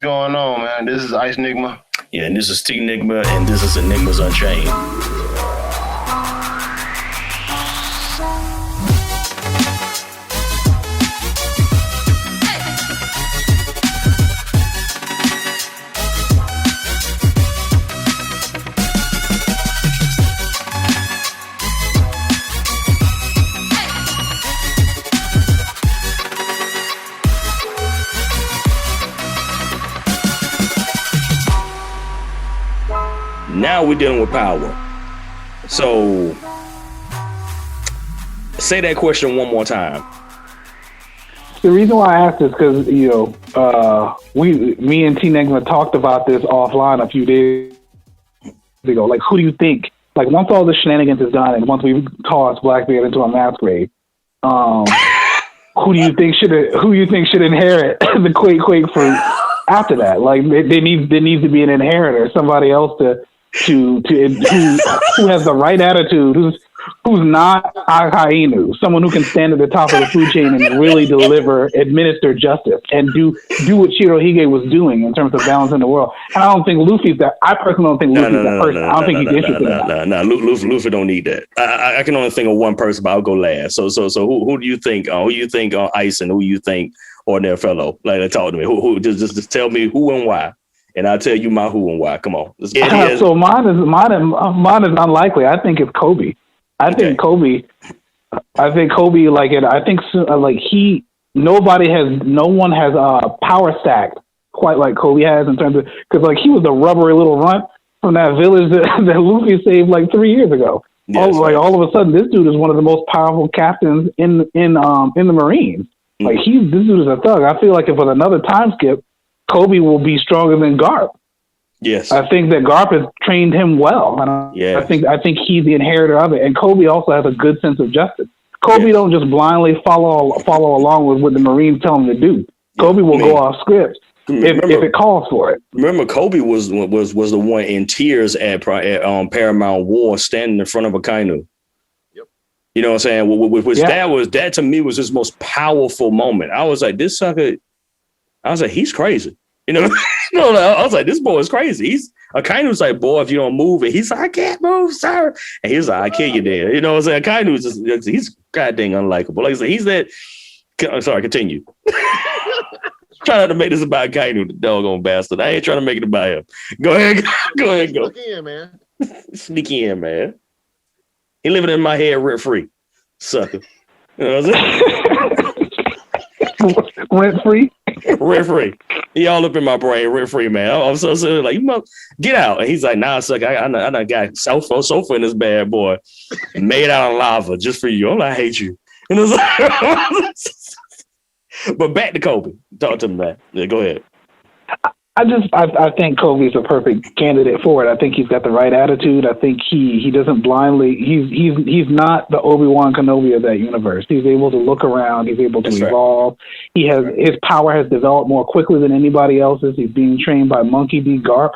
Going on, man? This is Ice Enigma. Yeah, and this is T Enigma, and this is Enigmas Unchained. Now we're dealing with power. So, say that question one more time. The reason why I asked is because, me and T Enigma talked about this offline a few days ago. Like, who do you think? Like, once all the shenanigans is done, and once we toss Blackbeard into a mass grave, who do you think should inherit the Quake for after that? Like, there needs to be an inheritor, somebody else who has the right attitude, who's not Akainu, someone who can stand at the top of the food chain and really administer justice and do what Shirohige was doing in terms of balancing the world. And I don't think Luffy's that. I personally don't think Luffy's that person. I don't think he's interested in that. No, Luffy don't need that. I can only think of one person, but I'll go last. So who do you think? Who you think on Ice, and who you think Ordinary Fellow? Like, talk to me. Who just tell me who and why. And I'll tell you my who and why. Come on. So mine is unlikely. I think it's Kobe. I think Kobe, no one has power stacked quite like Kobe has in terms of, because like he was the rubbery little runt from that village that Luffy saved like 3 years ago. Yes, all of a sudden, this dude is one of the most powerful captains in the Marines. Like this dude is a thug. I feel like if with another time skip, Kobe will be stronger than Garp. Yes, I think that Garp has trained him well, and I think he's the inheritor of it. And Kobe also has a good sense of justice. Kobe don't just blindly follow along with what the Marines tell him to do. Kobe will go off script if it calls for it. Remember, Kobe was the one in tears at Paramount War, standing in front of Akainu. Yep. You know what I'm saying? That to me was his most powerful moment. I was like, this sucker. I was like, he's crazy. You know, I was like, this boy is crazy. Akainu was like, boy, if you don't move it, he's like, I can't move, sir. And he's like, I kill you there. You know what I'm saying? Akainu is he's goddamn unlikable. Like I said, he's that. Sorry, continue. Try not to make this about Akainu, the doggone bastard. I ain't trying to make it about him. Go ahead. Go. Sneak in, man. Sneak in, man. He living in my head rent free. Sucker. You know what I'm saying? Rent free? Rent free. He all up in my brain, rent free, man. I'm so like, you must get out. And he's like, nah, suck. I done got sofa in this bad boy, made out of lava just for you. I'm like, I hate you. And it was like, but back to Kobe. Talk to me, man. Yeah, go ahead. I think Kobe's a perfect candidate for it. I think he's got the right attitude. I think he doesn't blindly. He's not the Obi-Wan Kenobi of that universe. He's able to look around. He's able to evolve. His power has developed more quickly than anybody else's. He's being trained by Monkey D. Garp.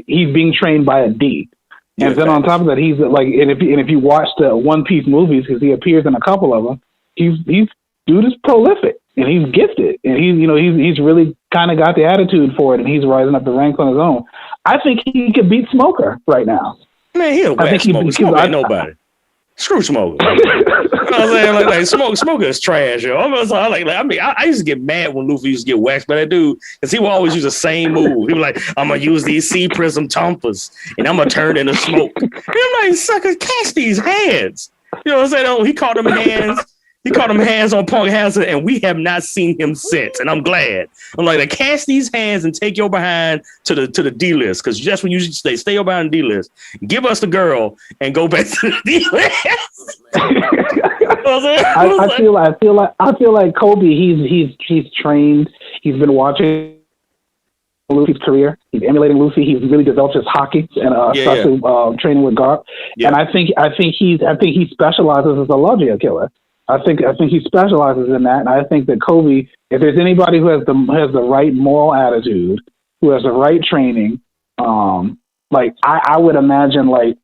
He's being trained by a D. And then on top of that, he's like, and if you watch the One Piece movies, because he appears in a couple of them, he's dude is prolific. And he's gifted, and he's really kind of got the attitude for it, and he's rising up the ranks on his own. I think he could beat Smoker right now. Man, he'll whack Smoker. Smoker ain't nobody. Screw Smoker. You know what I'm saying? Smoker is trash, yo. I used to get mad when Luffy used to get waxed by that dude, because he would always use the same move. He was like, I'm gonna use these sea prism tumpas, and I'm gonna turn into smoke. And I'm like, sucker, catch these hands. You know what I'm saying? Oh, he caught them hands. He caught him hands on Punk Hazard, and we have not seen him since. And I'm glad. I'm like, catch these hands and take your behind to the D list, because that's when you stay your behind the D list. Give us the girl and go back to the D list. I feel like Kobe. He's trained. He's been watching Luffy's career. He's emulating Luffy. He's really developed his hockey and especially training with Garp. Yeah. And I think he specializes as a Logia killer. I think he specializes in that, and I think that Kobe, if there's anybody who has the right moral attitude, who has the right training, I would imagine, like,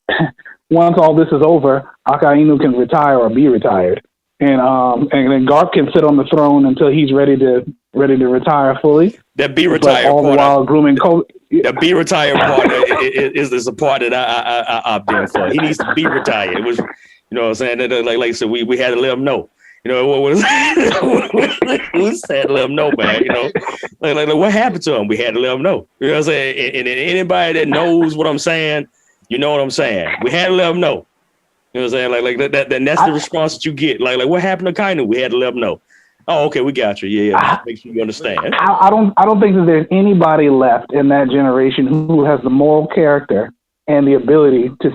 once all this is over, Akainu can retire or be retired, and then Garp can sit on the throne until he's ready to retire fully. That be retired all the while grooming Kobe. The be retired part is the part that I opt in for. He needs to be retired. It was, you know what I'm saying? Like I said, we had to let him know. You know what was we said to let him know, man. You know, like what happened to him? We had to let him know. You know what I'm saying? And anybody that knows what I'm saying, you know what I'm saying. We had to let him know. You know what I'm saying? Like that that's the response that you get. Like what happened to Kainu? We had to let him know. Oh, okay, we got you. Yeah. Make sure you understand. I don't think that there's anybody left in that generation who has the moral character and the ability to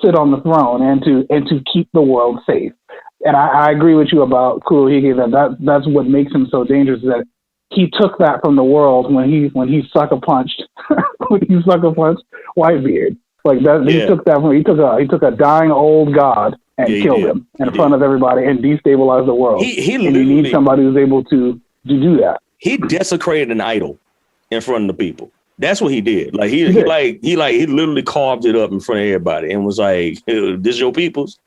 sit on the throne and to keep the world safe. And I agree with you about Kurohige that's what makes him so dangerous, that he took that from the world when he sucker punched Whitebeard. Like that, yeah. He took a dying old god and killed him in front of everybody and destabilized the world. He and you need somebody who's able to do that. He desecrated an idol in front of the people. That's what he did. Like he literally carved it up in front of everybody and was like, "This your people's."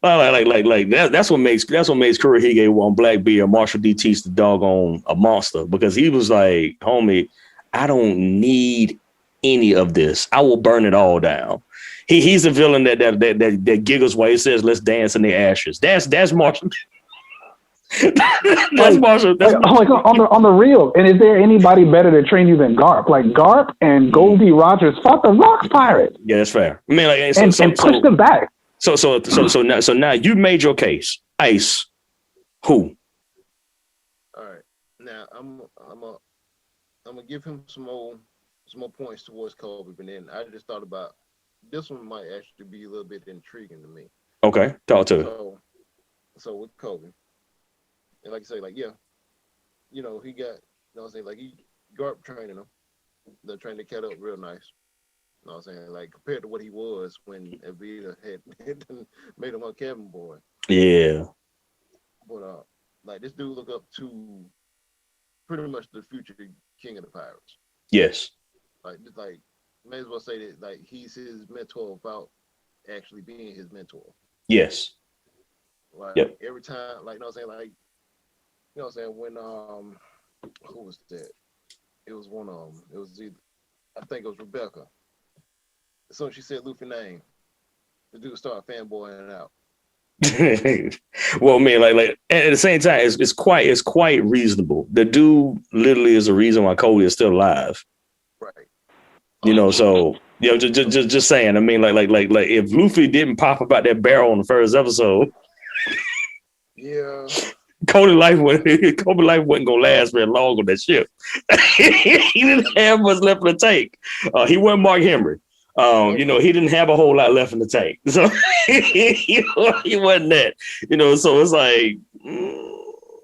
Like that's what makes Kurohige on Blackbeard, Marshall D. Teach the doggone a monster, because he was like, "Homie, I don't need any of this. I will burn it all down." He's a villain that giggles while he says, "Let's dance in the ashes." That's Marshall. That's Marshall. That's like on the real. And is there anybody better to train you than Garp? Like Garp and Goldie Rogers fought the Rocks Pirates. Yeah, that's fair. I mean, like, and pushed them back. So now you made your case. Ice, who? All right. Now I'm gonna give him some more points towards Kobe, but then I just thought about this one might actually be a little bit intriguing to me. Okay, talk to it. So with Kobe, and like I say, like, yeah, you know, he got, you know what I'm saying, like Garp training him, the trained the cat up real nice. You know what I'm saying? Like compared to what he was when Evita had made him a cabin boy. Yeah. But like this dude look up to pretty much the future king of the pirates. Yes. Like may as well say that like he's his mentor without actually being his mentor. Yes. Like every time, like, you know what I'm saying, like, you know what I'm saying, when who was that? It was one of them. It was either, I think it was Rebecca. As soon as she said Luffy's name, the dude started fanboying out. Well, man, like at the same time, it's quite reasonable. The dude literally is the reason why Cody is still alive. Right. You know, so you know, just saying. I mean, like if Luffy didn't pop up out that barrel on the first episode, yeah, Kobe life wasn't gonna last very long on that ship. He didn't have much left in the tank. He wasn't Mark Henry. You know, he didn't have a whole lot left in the tank. So he wasn't that. You know, so it's like,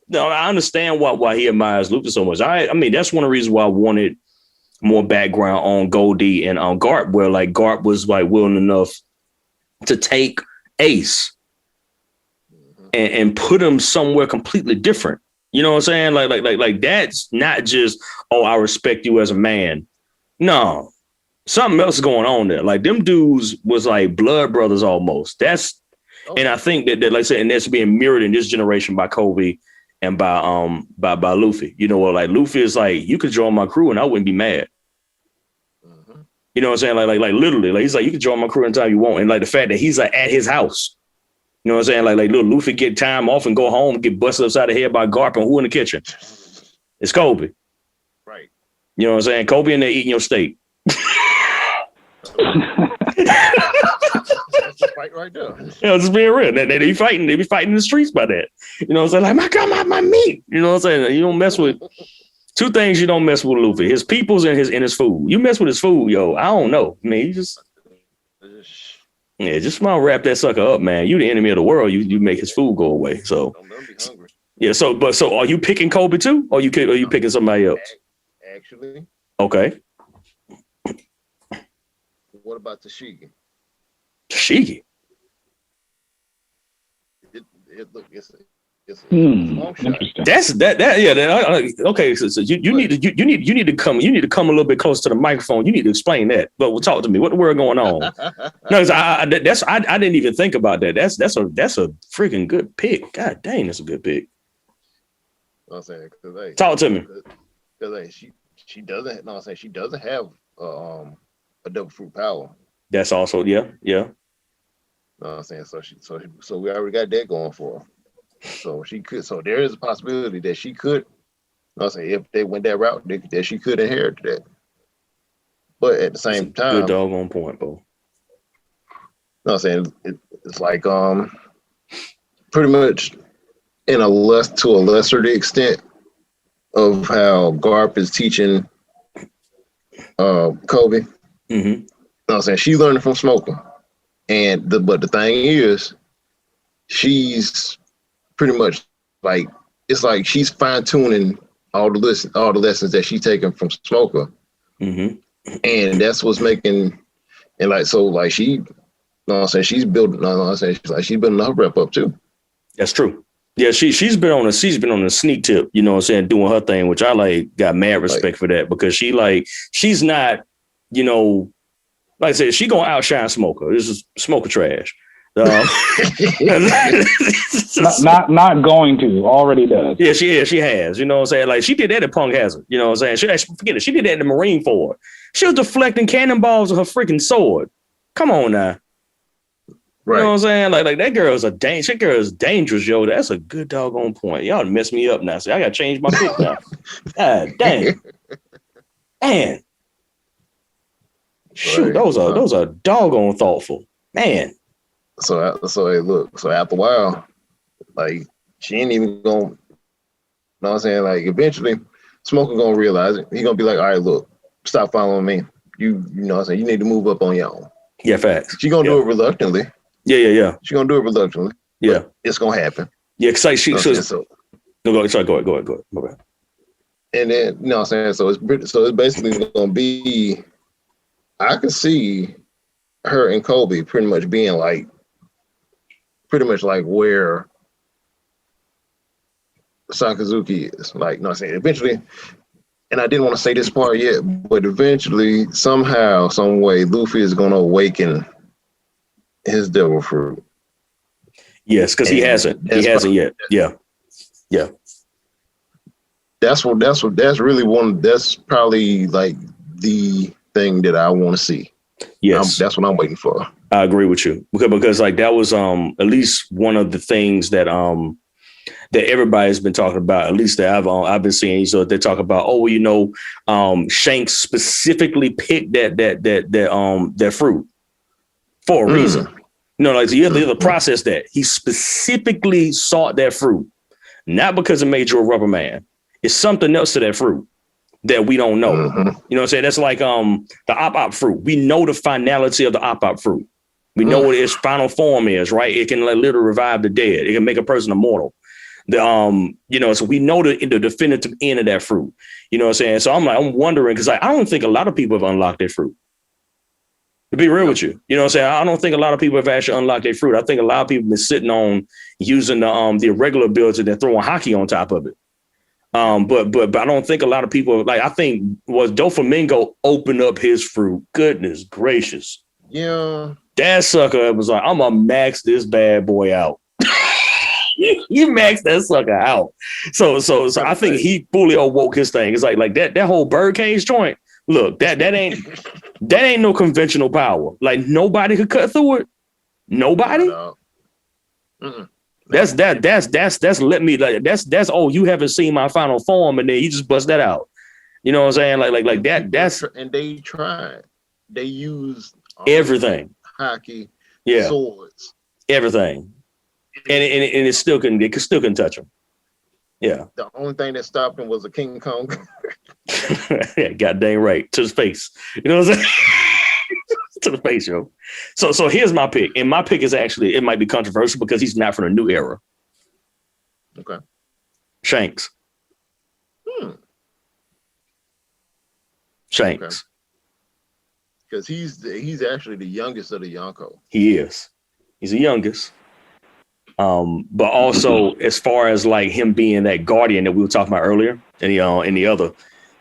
no, I understand why he admires Luffy so much. I mean, that's one of the reasons why I wanted more background on Goldie and on Garp, where like Garp was like willing enough to take Ace and put him somewhere completely different. You know what I'm saying? Like that's not just, oh, I respect you as a man. No, something else is going on there. Like them dudes was like blood brothers almost. And I think that like I said, and that's being mirrored in this generation by Kobe and by Luffy. You know what? Like Luffy is like, you could join my crew and I wouldn't be mad. Mm-hmm. You know what I'm saying? Like literally, like he's like, you can join my crew anytime you want. And like the fact that he's like at his house. You know what I'm saying? Like little Luffy get time off and go home and get busted upside the head by Garp, and who in the kitchen? It's Kobe. Right. You know what I'm saying? Kobe in there eating your steak. That's a fight right there. You know, just being real. They be fighting in the streets by that. You know what I'm saying? Like, my God, my meat. You know what I'm saying? You don't mess with two things. You don't mess with Luffy: his peoples and his food. You mess with his food, yo. I don't know. I mean, you just just smile, wrap that sucker up, man. You the enemy of the world. You make his food go away. So don't be hungry. Yeah. So are you picking Kobe too, or are you picking somebody else? Actually. Okay. What about Tashigi? Tashigi. Look, It's a long shot. Okay, so you need to come a little bit closer to the microphone. You need to explain that. But talk to me. What the word going on? No, I didn't even think about that. That's a freaking good pick. God dang, that's a good pick. I'm saying, cause, talk to me. Because she doesn't. No, I'm saying she doesn't have a double fruit power. That's also yeah. No, I'm saying so we already got that going for her. So she could. So there is a possibility that she could. No, I'm saying if they went that route, that she could inherit that. But at the same time, good doggone point, bro. No, I'm saying it's like pretty much to a lesser extent of how Garp is teaching Kobe. Mm-hmm. No, I'm saying she learned from Smoker, but the thing is, she's pretty much like it's like she's fine tuning all the lessons that she's taken from Smoker, mm-hmm. and that's what's making and like so like she. No, I'm saying she's building. No, I'm saying she's building her rep up too. That's true. Yeah, she's been on a sneak tip, you know what I'm saying, doing her thing, which I got mad respect for that because she's not, you know, like I said, she gonna outshine Smoker. This is Smoker trash. Not going to, already does. Yeah, she has, you know what I'm saying? Like she did that at Punk Hazard, you know what I'm saying? She did that in the Marine Ford. She was deflecting cannonballs with her freaking sword. Come on now. Right. You know what I'm saying? Like that girl is dangerous, yo. That's a good doggone point. Y'all messed me up now. See, I gotta change my pick now. God dang. Man. Shoot, those are doggone thoughtful. Man. So hey, look, so after a while, like she ain't even gonna, you know what I'm saying? Like eventually Smoker gonna realize it. He gonna be like, all right, look, stop following me. You know what I'm saying? You need to move up on your own. Yeah, facts. She gonna do it reluctantly. Yeah. She's gonna do it reluctantly. Yeah, it's gonna happen. Yeah, because go ahead. My bad. And then you know what I'm saying, so it's basically gonna be. I can see her and Kobe pretty much being like where Sakazuki is. Like, you know what I'm saying? Eventually, and I didn't want to say this part yet, but eventually, somehow, some way, Luffy is gonna awaken his devil fruit. Yes, because he hasn't yet. Yeah. That's probably like the thing that I want to see. Yes, that's what I'm waiting for. I agree with you because like that was at least one of the things that that everybody's been talking about. At least that I've been seeing. So they talk about, oh, well, you know, Shanks specifically picked that fruit for a reason. You know, like so you have to process that. He specifically sought that fruit, not because it made you a rubber man. It's something else to that fruit that we don't know. You know what I'm saying? That's like the op fruit. We know the finality of the op fruit. We know what its final form is, right? It can literally revive the dead. It can make a person immortal. You know, so we know the definitive end of that fruit. You know what I'm saying? So I'm wondering because I don't think a lot of people have unlocked that fruit. To be real with you, you know what I'm saying? I don't think a lot of people have actually unlocked their fruit. I think a lot of people have been sitting on using the irregular ability, they're throwing hockey on top of it. But I don't think a lot of people I think was Doflamingo opened up his fruit. Goodness gracious. Yeah. That sucker was like, I'm gonna max this bad boy out. You maxed that sucker out. So I think he fully awoke his thing. It's like that whole birdcage joint. Look, that ain't no conventional power. Like nobody could cut through it. Nobody. No. That's let me like that's oh, you haven't seen my final form, and then you just bust that out. You know what I'm saying? Like that. That's and they tried. They used everything. Hockey, swords, everything, and it still couldn't touch him. Yeah. The only thing that stopped him was a King Kong. Yeah, god dang right. To his face. You know what I'm saying? To the face, yo. So here's my pick. And my pick is actually, it might be controversial because he's not from the new era. Okay. Shanks. Shanks. Because he's actually the youngest of the Yonko. He is. He's the youngest. But also as far as like him being that guardian that we were talking about earlier, and the other,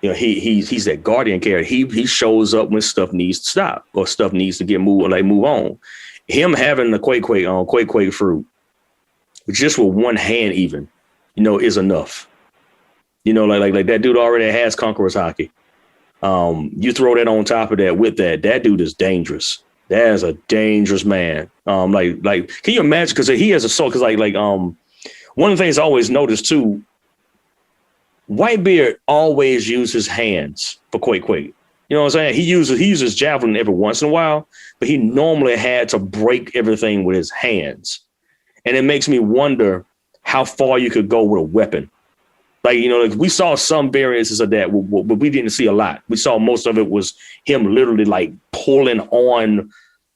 he's that guardian character. He shows up when stuff needs to stop or stuff needs to get move on. Him having the quake fruit, just with one hand, even, is enough. Like that dude already has Conqueror's Haki. You throw that on top of that with that dude is dangerous. That is a dangerous man. Like, can you imagine? Because he has a soul. Because one of the things I always noticed too, Whitebeard always uses his hands for Quake. You know what I'm saying? He uses javelin every once in a while, but he normally had to break everything with his hands, and it makes me wonder how far you could go with a weapon. Like, we saw some variances of that, but we didn't see a lot. We saw most of it was him literally like pulling on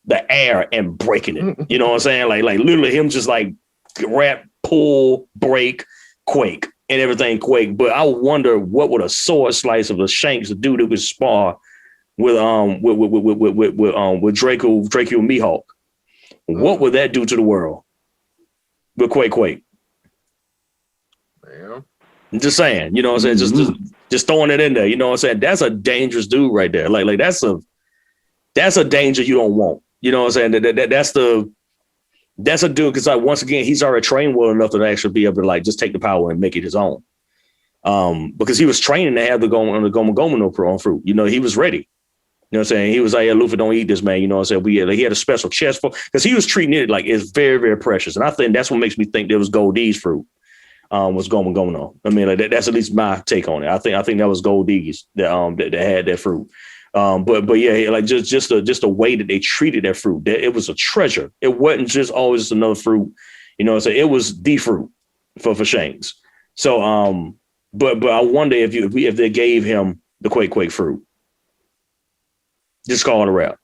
the air and breaking it. You know what I'm saying? Like literally him just like grab, pull, break, quake, and everything quake. But I wonder what would a sword slice of the Shanks do that would spar with Draco Mihawk. What would that do to the world with Quake? Yeah. I'm just saying, you know what I'm saying? Just throwing it in there. You know what I'm saying? That's a dangerous dude right there. Like that's a danger you don't want. You know what I'm saying? That's a dude, because like once again, he's already trained well enough to actually be able to like just take the power and make it his own. Because he was training to have the Goma no fruit. He was ready. You know what I'm saying? He was like, yeah, Luffy, don't eat this, man. You know what I'm saying? He had a special chest for, because he was treating it like it's very, very precious. And I think that's what makes me think there was Gold D's fruit. Was Goma no. I mean, like that's at least my take on it. I think that was Gold D's that had that fruit. But yeah, like just the way that they treated that fruit, that it was a treasure. It wasn't just always just another fruit. You know, so it was the fruit for Shanks. So but I wonder if they gave him the Quake fruit. Just call it a wrap.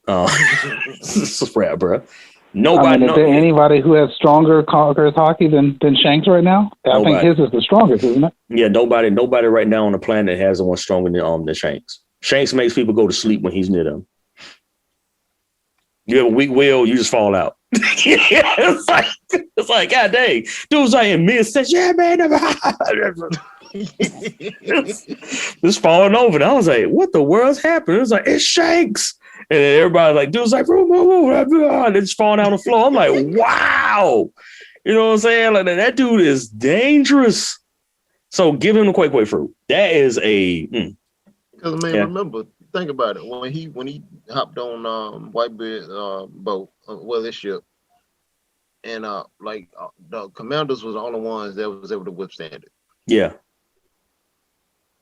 It's a wrap, bro. Nobody. Is there anybody who has stronger Conqueror's Haki than Shanks right now? I think his is the strongest, isn't it? Yeah, nobody right now on the planet has one stronger than Shanks. Shanks makes people go to sleep when he's near them. You have a weak will, you just fall out. it's like, God dang. Dude's like in mid says, yeah, man. Just falling over. And I was like, what the world's happening? It's like, it's Shanks. And then everybody like, dude's like, they're just falling down the floor. I'm like, wow. You know what I'm saying? Like that dude is dangerous. So give him the Quake fruit. That is a because remember, think about it. When he hopped on Whitebeard boat, this ship, and the commanders was the only ones that was able to withstand it. Yeah.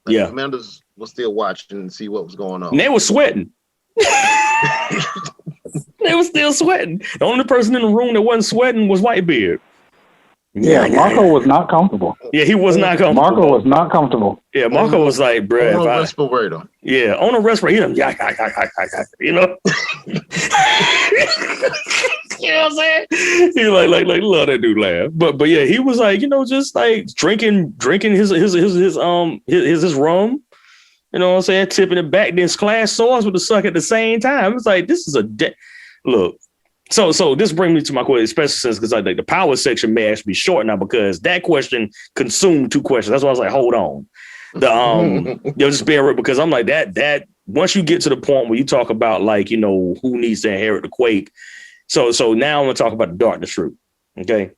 The commanders were still watching and see what was going on. And they were sweating. They were still sweating. The only person in the room that wasn't sweating was Whitebeard. Yeah, Marco was not comfortable. Yeah, he was not comfortable. Marco was not comfortable. Yeah, Marco was like, bruh. On a respirator. Yeah, on a respirator. You know? You know what I'm saying? He like love that dude laugh. But yeah, he was like, just like drinking his rum. You know what I'm saying? Tipping it back, then class swords with the suck at the same time. It's like, this is look. So this brings me to my question, especially since because like the power section may actually be short now because that question consumed 2 questions. That's why I was like, hold on. Just bear with because I'm like that once you get to the point where you talk about like, who needs to inherit the Quake. So now I'm gonna talk about the darkness fruit. Okay.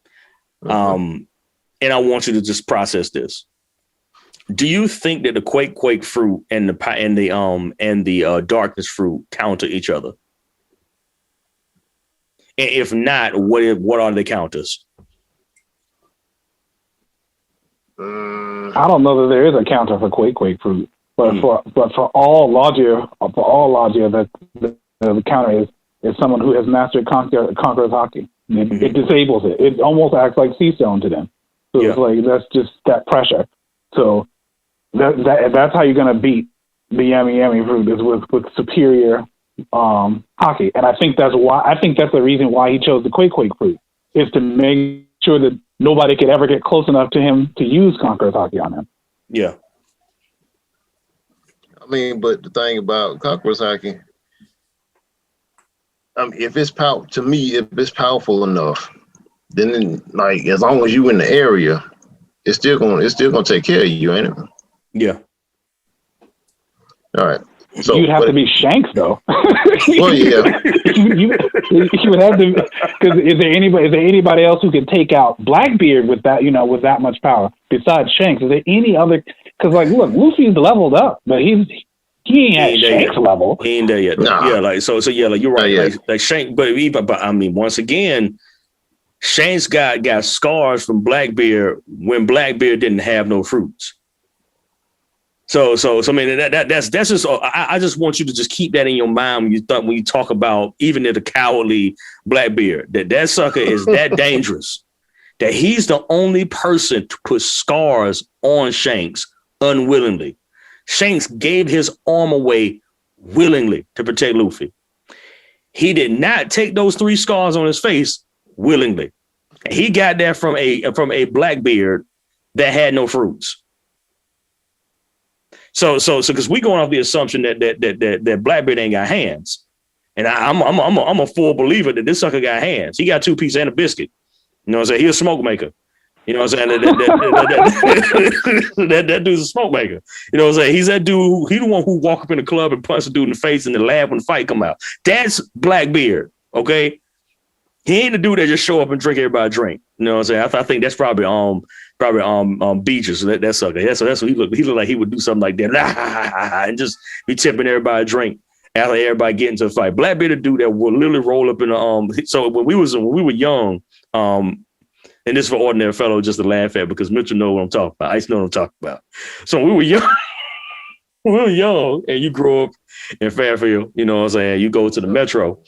And I want you to just process this. Do you think that the Quake fruit and the darkness fruit counter each other? And if not, what are the counters? I don't know that there is a counter for Quake fruit, but for all logia, that the counter is someone who has mastered Conqueror's Haki. It disables it. It almost acts like sea stone to them. So it's like that's just that pressure. So that's how you're gonna beat the Yami fruit is with superior Haki, and I think that's the reason why he chose the Quake fruit is to make sure that nobody could ever get close enough to him to use Conqueror's Haki on him. Yeah, I mean, but the thing about Conqueror's Haki, if it's powerful enough, then like as long as you in the area, it's still gonna take care of you, ain't it? Yeah. All right. So you'd have to be Shanks, though. Well, yeah. you would have to, because is there anybody else who could take out Blackbeard with that, with that much power besides Shanks? Is there any other? Because like, look, Luffy's leveled up, but he ain't at Shanks level. He ain't there yet. Nah. Yeah, like so yeah, like you're right. Like Shanks, but I mean, once again, Shanks got scars from Blackbeard when Blackbeard didn't have no fruits. So I mean that's just I just want you to just keep that in your mind when you talk about even the cowardly Blackbeard, that sucker is that dangerous that he's the only person to put scars on Shanks unwillingly. Shanks gave his arm away willingly to protect Luffy. He did not take those 3 scars on his face willingly. He got that from a Blackbeard that had no fruits. So, because we going off the assumption that Blackbeard ain't got hands, and I'm a full believer that this sucker got hands. He got 2 pieces and a biscuit. You know what I'm saying? He's a smoke maker. You know what I'm saying? That dude's a smoke maker. You know what I'm saying? He's that dude. He the one who walk up in the club and punch the dude in the face and then laugh when the fight come out. That's Blackbeard. Okay, he ain't the dude that just show up and drink everybody drink. You know what I'm saying? I think that's probably Beaches. So that sucker. That's what he looked. He looked like he would do something like that, and just be tipping everybody a drink after everybody get into a fight. Blackbeard a dude that will literally roll up in the So when we were young, and this is for ordinary fellow just to laugh at because Mitchell know what I'm talking about. Ice know what I'm talking about. So when we were young, and you grew up in Fairfield. You know what I'm saying? You go to the metro.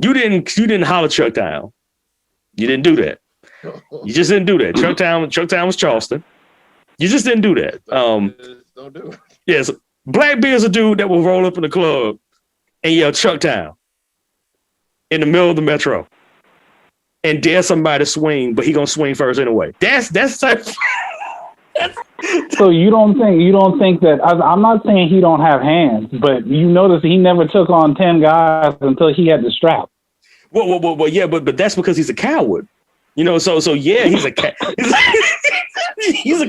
You didn't holler Chuck Town. You didn't do that. You just didn't do that. Chuck Town was Charleston. You just didn't do that. Don't do it. Yes, Blackbeard's a dude that will roll up in the club and yell Chuck Town in the middle of the metro and dare somebody to swing, but he gonna swing first anyway. That's type. So you don't think that I'm not saying he don't have hands, but you notice he never took on 10 guys until he had the strap. Well, yeah, but that's because he's a coward. You know, so yeah, he's a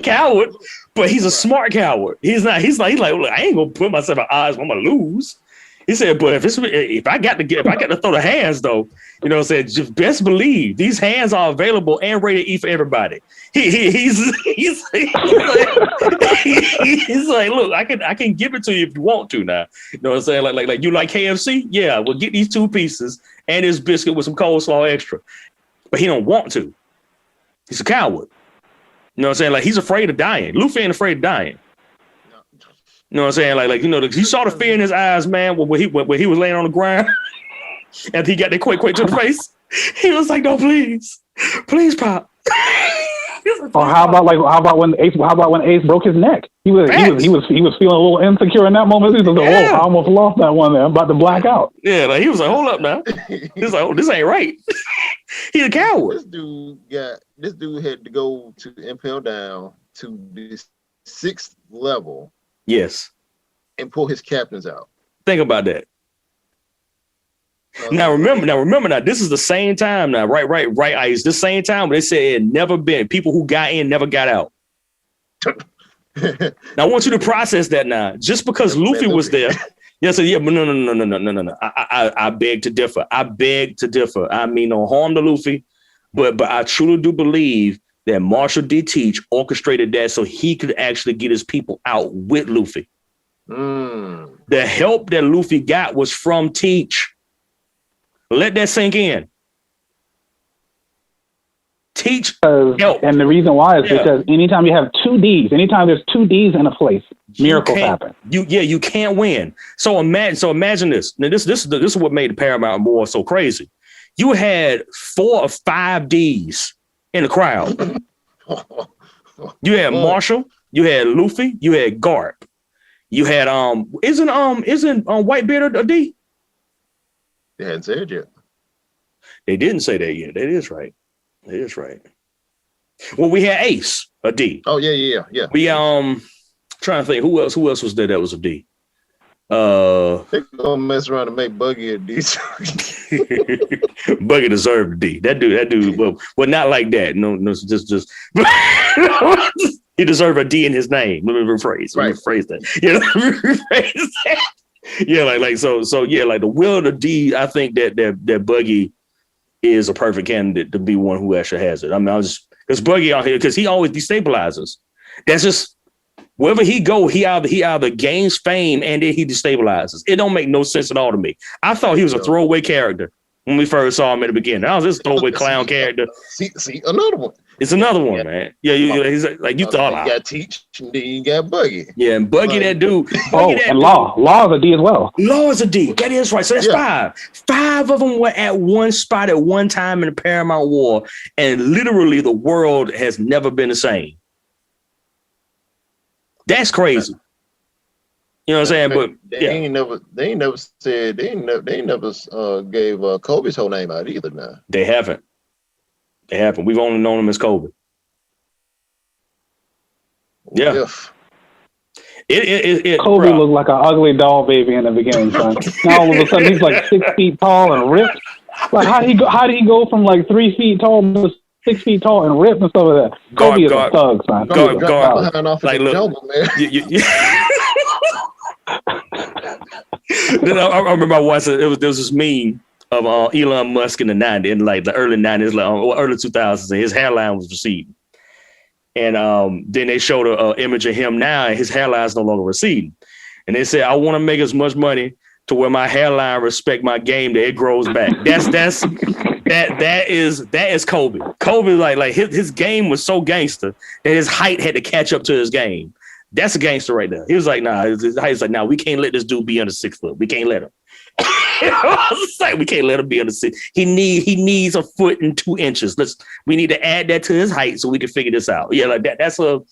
coward, but he's a smart coward. He's like, look, I ain't gonna put myself at odds. I'm gonna lose. He said, but if I got to throw the hands though, you know, said just best believe these hands are available and rated E for everybody. He's like, look, I can give it to you if you want to now. You know what I'm saying? Like you like KFC? Yeah, we'll get these 2 pieces and this biscuit with some coleslaw extra. But he don't want to. He's a coward. You know what I'm saying? Like he's afraid of dying. Luffy ain't afraid of dying. You know what I'm saying? Like you know, you saw the fear in his eyes, man, when he was laying on the ground after he got that quick to the face. He was like, "No, please, Pop." Or how about when Ace broke his neck? He was feeling a little insecure in that moment. He was like, "Oh, I almost lost that one there. I'm about to black out." Yeah, like he was like, "Hold up now." He was like, "Oh, this ain't right." He's a coward. This dude had to go to impel down to the 6th level. Yes. And pull his captains out. Think about that. Now remember, this is the same time now, right, Ice. This same time when they said it had never been. People who got in never got out. Now I want you to process that now. Just because Luffy was there. Yes, yeah, but no. I beg to differ. I mean no harm to Luffy, but I truly do believe that Marshall D. Teach orchestrated that so he could actually get his people out with Luffy. The help that Luffy got was from Teach. Let that sink in. Teach help. And the reason why is because anytime you have 2 Ds, anytime there's 2 Ds in a place, miracles happen. You can't win. So imagine this. Now this is what made the Paramount War so crazy. You had 4 or 5 Ds in the crowd. You had Marshall, you had Luffy, you had Garp. You had isn't Whitebeard a D? They hadn't said it yet. They didn't say that yet. That is right. Well, we had Ace, a D. Oh yeah. We trying to think who else was there that was a D. They gonna mess around and make Buggy a D. Buggy deserved a D. That dude, but not like that. No, just he deserved a D in his name. Let me rephrase that. Yeah, rephrase that. Yeah, like so yeah, like the will of the D. I think that Buggy is a perfect candidate to be one who actually has it. I mean, because Buggy out here, because he always destabilizes. That's just wherever he go, he either gains fame and then he destabilizes. It don't make no sense at all to me. I thought he was a throwaway character when we first saw him at the beginning. That was this throwaway clown character. See, another one. It's another one, man. Yeah, he's like you thought. You got Teach, and then you got Buggy. Yeah, and Buggy, that dude. And Law is a D as well. Law is a D. That is right. So that's 5. 5 of them were at one spot at one time in the Paramount War, and literally the world has never been the same. That's crazy. You know what I'm saying? But they ain't never said they ain't never gave Kobe's whole name out either. Now they haven't. We've only known him as Kobe. Yeah. Kobe looked like an ugly doll baby in the beginning, son. Now all of a sudden he's like 6 feet tall and ripped. Like how did he go from like 3 feet tall to 6 feet tall and ripped and stuff like that? Kobe is a thug, son. Like look, jungle, man. I remember I watched there was this meme of Elon Musk in the 90s, in like the early 90s, early 2000s, and his hairline was receding. And then they showed an image of him now, and his hairline is no longer receding. And they said, I want to make as much money to where my hairline respect my game that it grows back. That is Kobe. Kobe, like his game was so gangster that his height had to catch up to his game. That's a gangster right there. He was like, nah, his height's like, nah, we can't let this dude be under 6 foot. We can't let him. Like, we can't let him be under 6. He needs a foot and 2 inches. We need to add that to his height so we can figure this out. Yeah, like that. That's man.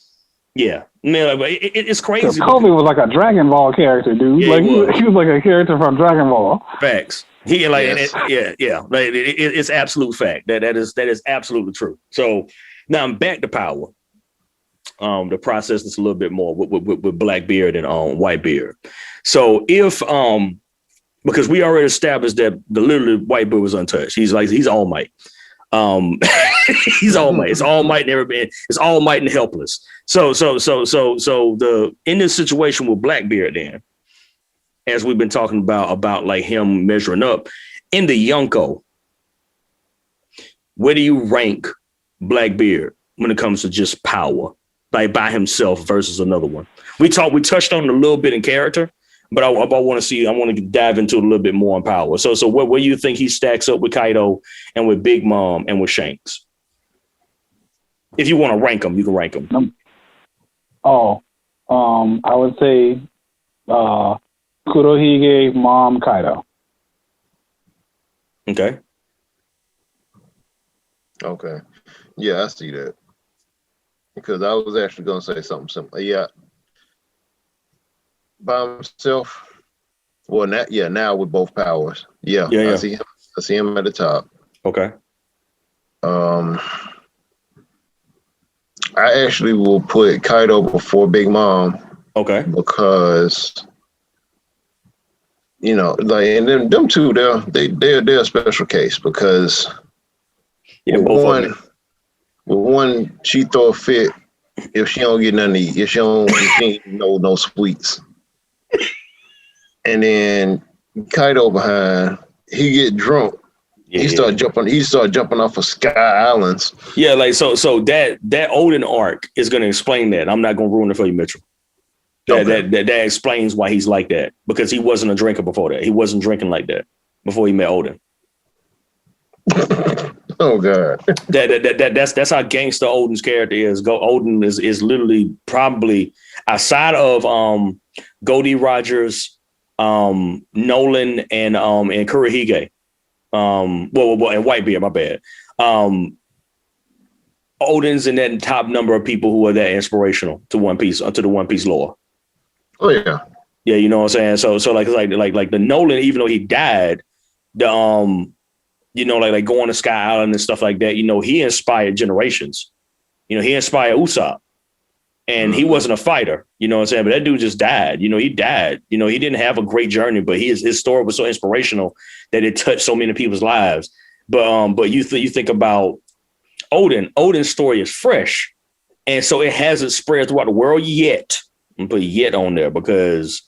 Like, it's crazy. Kobe was like a Dragon Ball character, dude. Yeah, like he was like a character from Dragon Ball. Facts. He like yes. Like it's absolute fact. That is absolutely true. So now I'm back to Power. To process this a little bit more with Blackbeard and Whitebeard. So if because we already established that literally Whitebeard was untouched. He's All Might. He's All Might. It's All Might never been. It's All Might and helpless. So in this situation with Blackbeard, then, as we've been talking about like him measuring up in the Yonko, where do you rank Blackbeard when it comes to just power, like by himself versus another one? We touched on it a little bit in character, but I want to dive into it a little bit more on power. So where do you think he stacks up with Kaido and with Big Mom and with Shanks? If you want to rank them, you can rank them. I would say Kurohige, Mom, Kaido. Okay. Yeah, I see that. Because I was actually going to say something similar. Yeah. By himself. Well, now with both powers. Yeah. I see him at the top. Okay. I actually will put Kaido before Big Mom. Okay. Because like, and then them two, they're a special case because with one, she throw a fit if she don't get nothing to eat, if she ain't no sweets. And then Kaido behind, he get drunk. Yeah. He start jumping off of Sky Islands. Yeah, like so that Odin arc is gonna explain that. I'm not gonna ruin it for you, Mitchell. That explains why he's like that, because he wasn't a drinker before that. He wasn't drinking like that before he met Odin. Oh God. That's how gangster Odin's character is. Odin is literally probably outside of Goldie Rogers, Nolan and Kurohige. And Whitebeard, my bad. Odin's in that top number of people who are that inspirational to One Piece, to the One Piece lore. Oh yeah. Yeah, you know what I'm saying? So like the Nolan, even though he died, like going to Sky Island and stuff like that, he inspired generations. He inspired Usopp. And he wasn't a fighter, you know what I'm saying? But that dude just died. You know, he died. You know, he didn't have a great journey, but his story was so inspirational that it touched so many people's lives. But you think about Odin. Odin's story is fresh, and so it hasn't spread throughout the world yet. I'm put yet on there because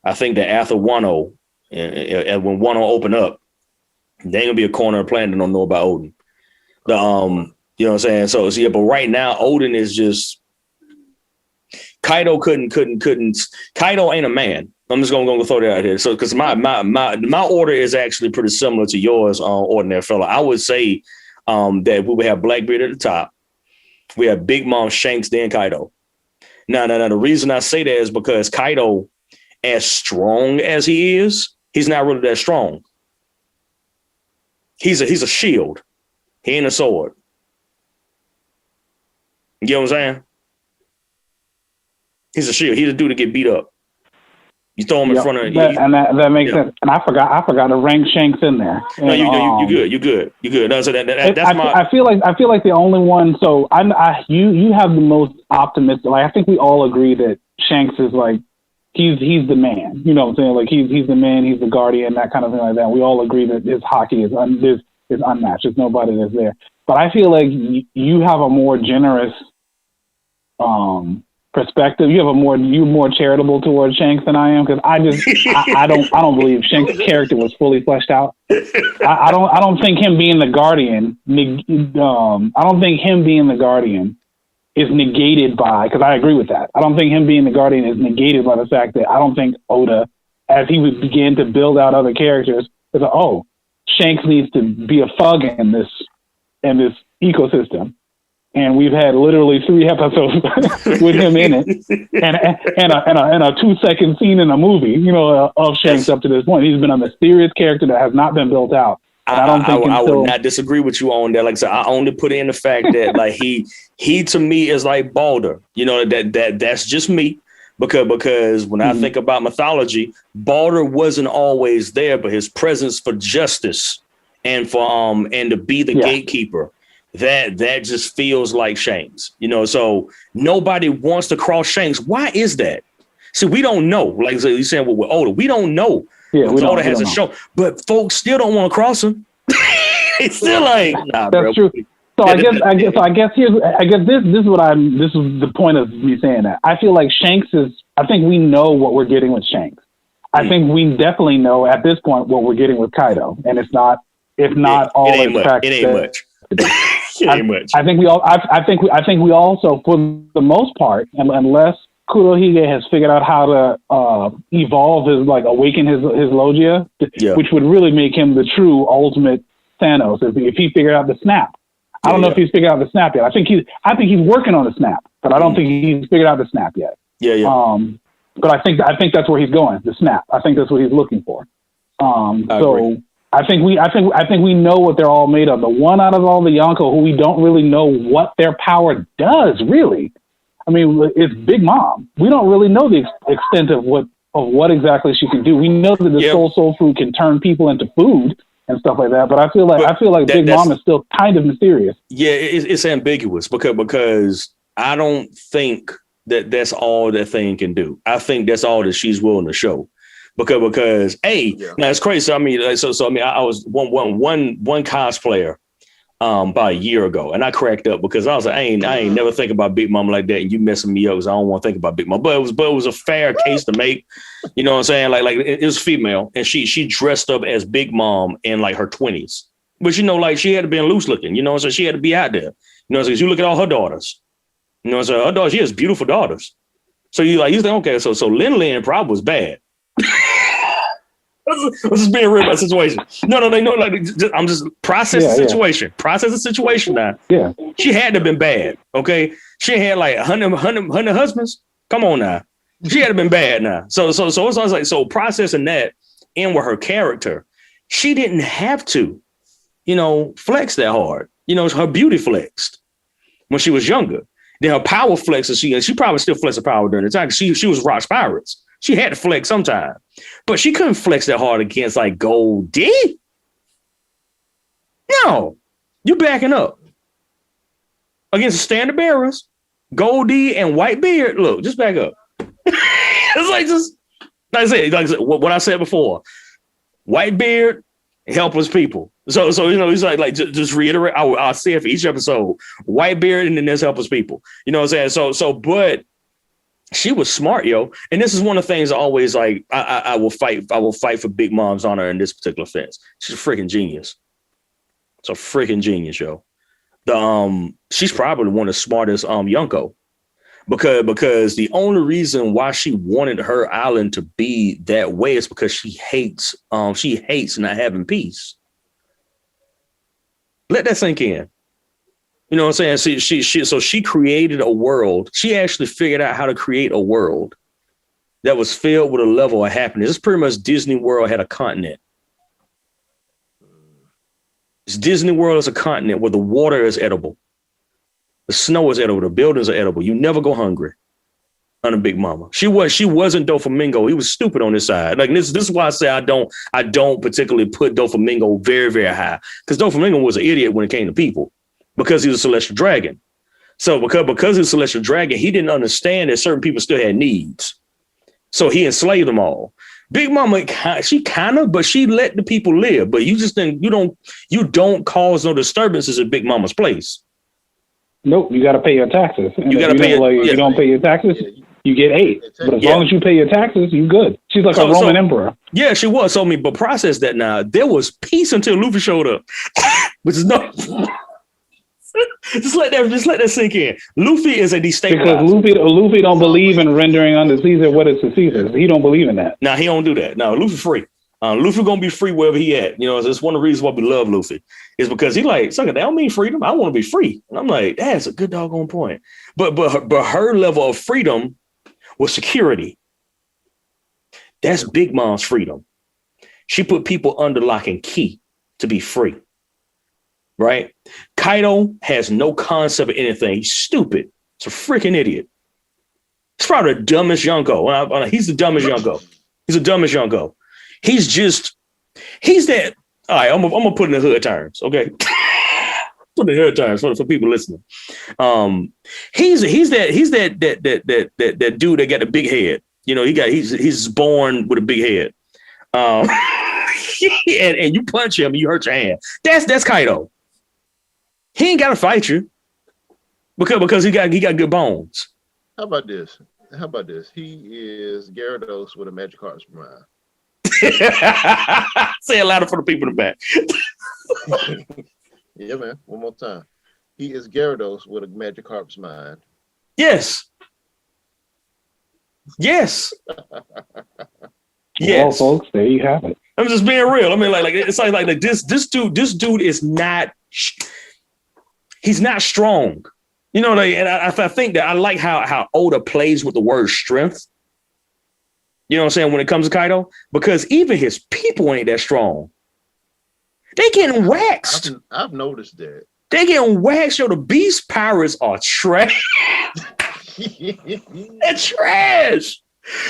I think that after Wano, and when Wano open up, there ain't gonna be a corner of the planet that don't know about Odin. You know what I'm saying? So yeah, but right now Odin is just. Kaido couldn't. Kaido ain't a man. I'm just gonna throw that out here. So because my order is actually pretty similar to yours, Ordinary Fella. I would say that we would have Blackbeard at the top. We have Big Mom, Shanks, then Kaido. Now, the reason I say that is because Kaido, as strong as he is, he's not really that strong. He's a shield. He ain't a sword. You get what I'm saying? He's a shield. He's a dude to get beat up. You throw him in front of that makes sense. And I forgot to rank Shanks in there. And, no, you're good. No, so that's I feel like the only one. So you have the most optimistic. Like I think we all agree that Shanks is like he's the man. You know what I'm saying? Like he's the man. He's the guardian. That kind of thing like that. We all agree that his hockey is unmatched. There's nobody that's there. But I feel like you have a more generous perspective. You're more charitable towards Shanks than I am, because I don't believe Shanks' character was fully fleshed out. I don't think him being the guardian. I don't think him being the guardian is negated by, because I agree with that. I don't think him being the guardian is negated by the fact that I don't think Oda, as he would begin to build out other characters, is like, oh, Shanks needs to be a thug in this ecosystem. And we've had literally 3 episodes with him in it, and a 2-second scene in a movie, you know, of Shanks up to this point. He's been a mysterious character that has not been built out. I would not disagree with you on that. Like I said, I only put in the fact that like he to me is like Balder. You know, that's just me. Because when I think about mythology, Balder wasn't always there, but his presence for justice and for and to be the gatekeeper. That just feels like Shanks, you know. So nobody wants to cross Shanks. Why is that? See, we don't know. Like you're saying, with Oda, we don't know. Yeah, Oda has a show, but folks still don't want to cross him. It's still like, nah, that's bro. True. So I guess this is the point of me saying that. I feel like Shanks is. I think we know what we're getting with Shanks. I think we definitely know at this point what we're getting with Kaido, and it's not. If not all, it ain't much. I think we also, for the most part, unless Kurohige has figured out how to evolve awaken his Logia, which would really make him the true ultimate Thanos if he figured out the snap. I don't know if he's figured out the snap yet. I think he's working on the snap, but I don't think he's figured out the snap yet. But I think that's where he's going. The snap. I think that's what he's looking for. I think we know what they're all made of. The one out of all the Yonko who we don't really know what their power does, really. I mean, it's Big Mom. We don't really know the extent of what exactly she can do. We know that the soul fruit can turn people into food and stuff like that. But I feel like Big Mom is still kind of mysterious. Yeah, it's ambiguous because I don't think that's all that thing can do. I think that's all that she's willing to show. Because now it's crazy. So I mean, I was one cosplayer about a year ago, and I cracked up because I was like, I ain't never think about Big Mom like that, and you messing me up because I don't want to think about Big Mom. But it was a fair case to make. You know what I'm saying? Like it was female, and she dressed up as Big Mom in like her 20s, but you know, like she had to be loose looking. You know, so she had to be out there. You know, so you look at all her daughters. You know, so her daughters, she has beautiful daughters. So you think, okay, so Lin probably was bad. Let's just being real about the situation. No, like I'm just process the situation. Yeah. Process the situation now. Yeah. She had to have been bad. Okay. She had like 100 husbands. Come on now. She had to have been bad now. So it's like, so processing that in with her character, she didn't have to, you know, flex that hard. You know, her beauty flexed when she was younger. Then her power flexes. She probably still flexed her power during the time. She was Rock's Pirates. She had to flex sometime, but she couldn't flex that hard against like Goldie. No, you backing up against the standard bearers. Goldie and Whitebeard. Look, just back up. It's like just like I said, what I said before. Whitebeard, helpless people. So you know, he's like just reiterate. I'll say it for each episode. Whitebeard, and then there's helpless people. You know what I'm saying? So, but she was smart, yo. And this is one of the things I always like. I will fight for Big Mom's honor in this particular offense. She's a freaking genius. It's a freaking genius, yo. She's probably one of the smartest Yonko. Because the only reason why she wanted her island to be that way is because she hates not having peace. Let that sink in. You know what I'm saying? So she created a world. She actually figured out how to create a world that was filled with a level of happiness. It's pretty much Disney World had a continent. It's Disney World is a continent where the water is edible. The snow is edible. The buildings are edible. You never go hungry under Big Mama. She wasn't Doflamingo. He was stupid on this side. Like this is why I say I don't particularly put Doflamingo very, very high. Because Doflamingo was an idiot when it came to people. Because he was a celestial dragon. So because he was a celestial dragon, he didn't understand that certain people still had needs. So he enslaved them all. Big Mama, but she let the people live. But you just think you don't cause no disturbances at Big Mama's place. Nope, you got to pay your taxes. And you got to pay. If you don't pay your taxes, you get 8. But as long as you pay your taxes, you good. She's like a Roman emperor. Yeah, she was. So but process that now. There was peace until Luffy showed up, which is no. Just let that sink in. Luffy is a destabilizer. Because Luffy don't believe in rendering unto Caesar what is to Caesar. He don't believe in that. Nah, he don't do that. No, Luffy free. Luffy gonna be free wherever he at. You know, it's one of the reasons why we love Luffy. Is because he like, sucker, that don't mean freedom. I want to be free. And I'm like, that's a good doggone point. But her level of freedom was security. That's Big Mom's freedom. She put people under lock and key to be free. Right? Kaido has no concept of anything. He's stupid. He's a freaking idiot. He's probably the dumbest Yonko. He's the dumbest Yonko. He's the dumbest Yonko. He's that. All right, I'm gonna put it in the hood terms, okay? Put it in the hood terms for people listening. He's that dude that got a big head. You know, he's born with a big head. And you punch him, you hurt your hand. That's Kaido. He ain't gotta fight you because he got good bones. How about this? He is Gyarados with a Magikarp's mind. Say it louder for the people in the back. Yeah, man. One more time. He is Gyarados with a Magikarp's mind. Yes. Yes. Well, folks, there you have it. I'm just being real. I mean, like it's like this dude is not. He's not strong. You know, and I think that I like how Oda plays with the word strength. You know what I'm saying? When it comes to Kaido, because even his people ain't that strong. They getting waxed. I've noticed that. They getting waxed. Yo, the beast pirates are trash. They're trash.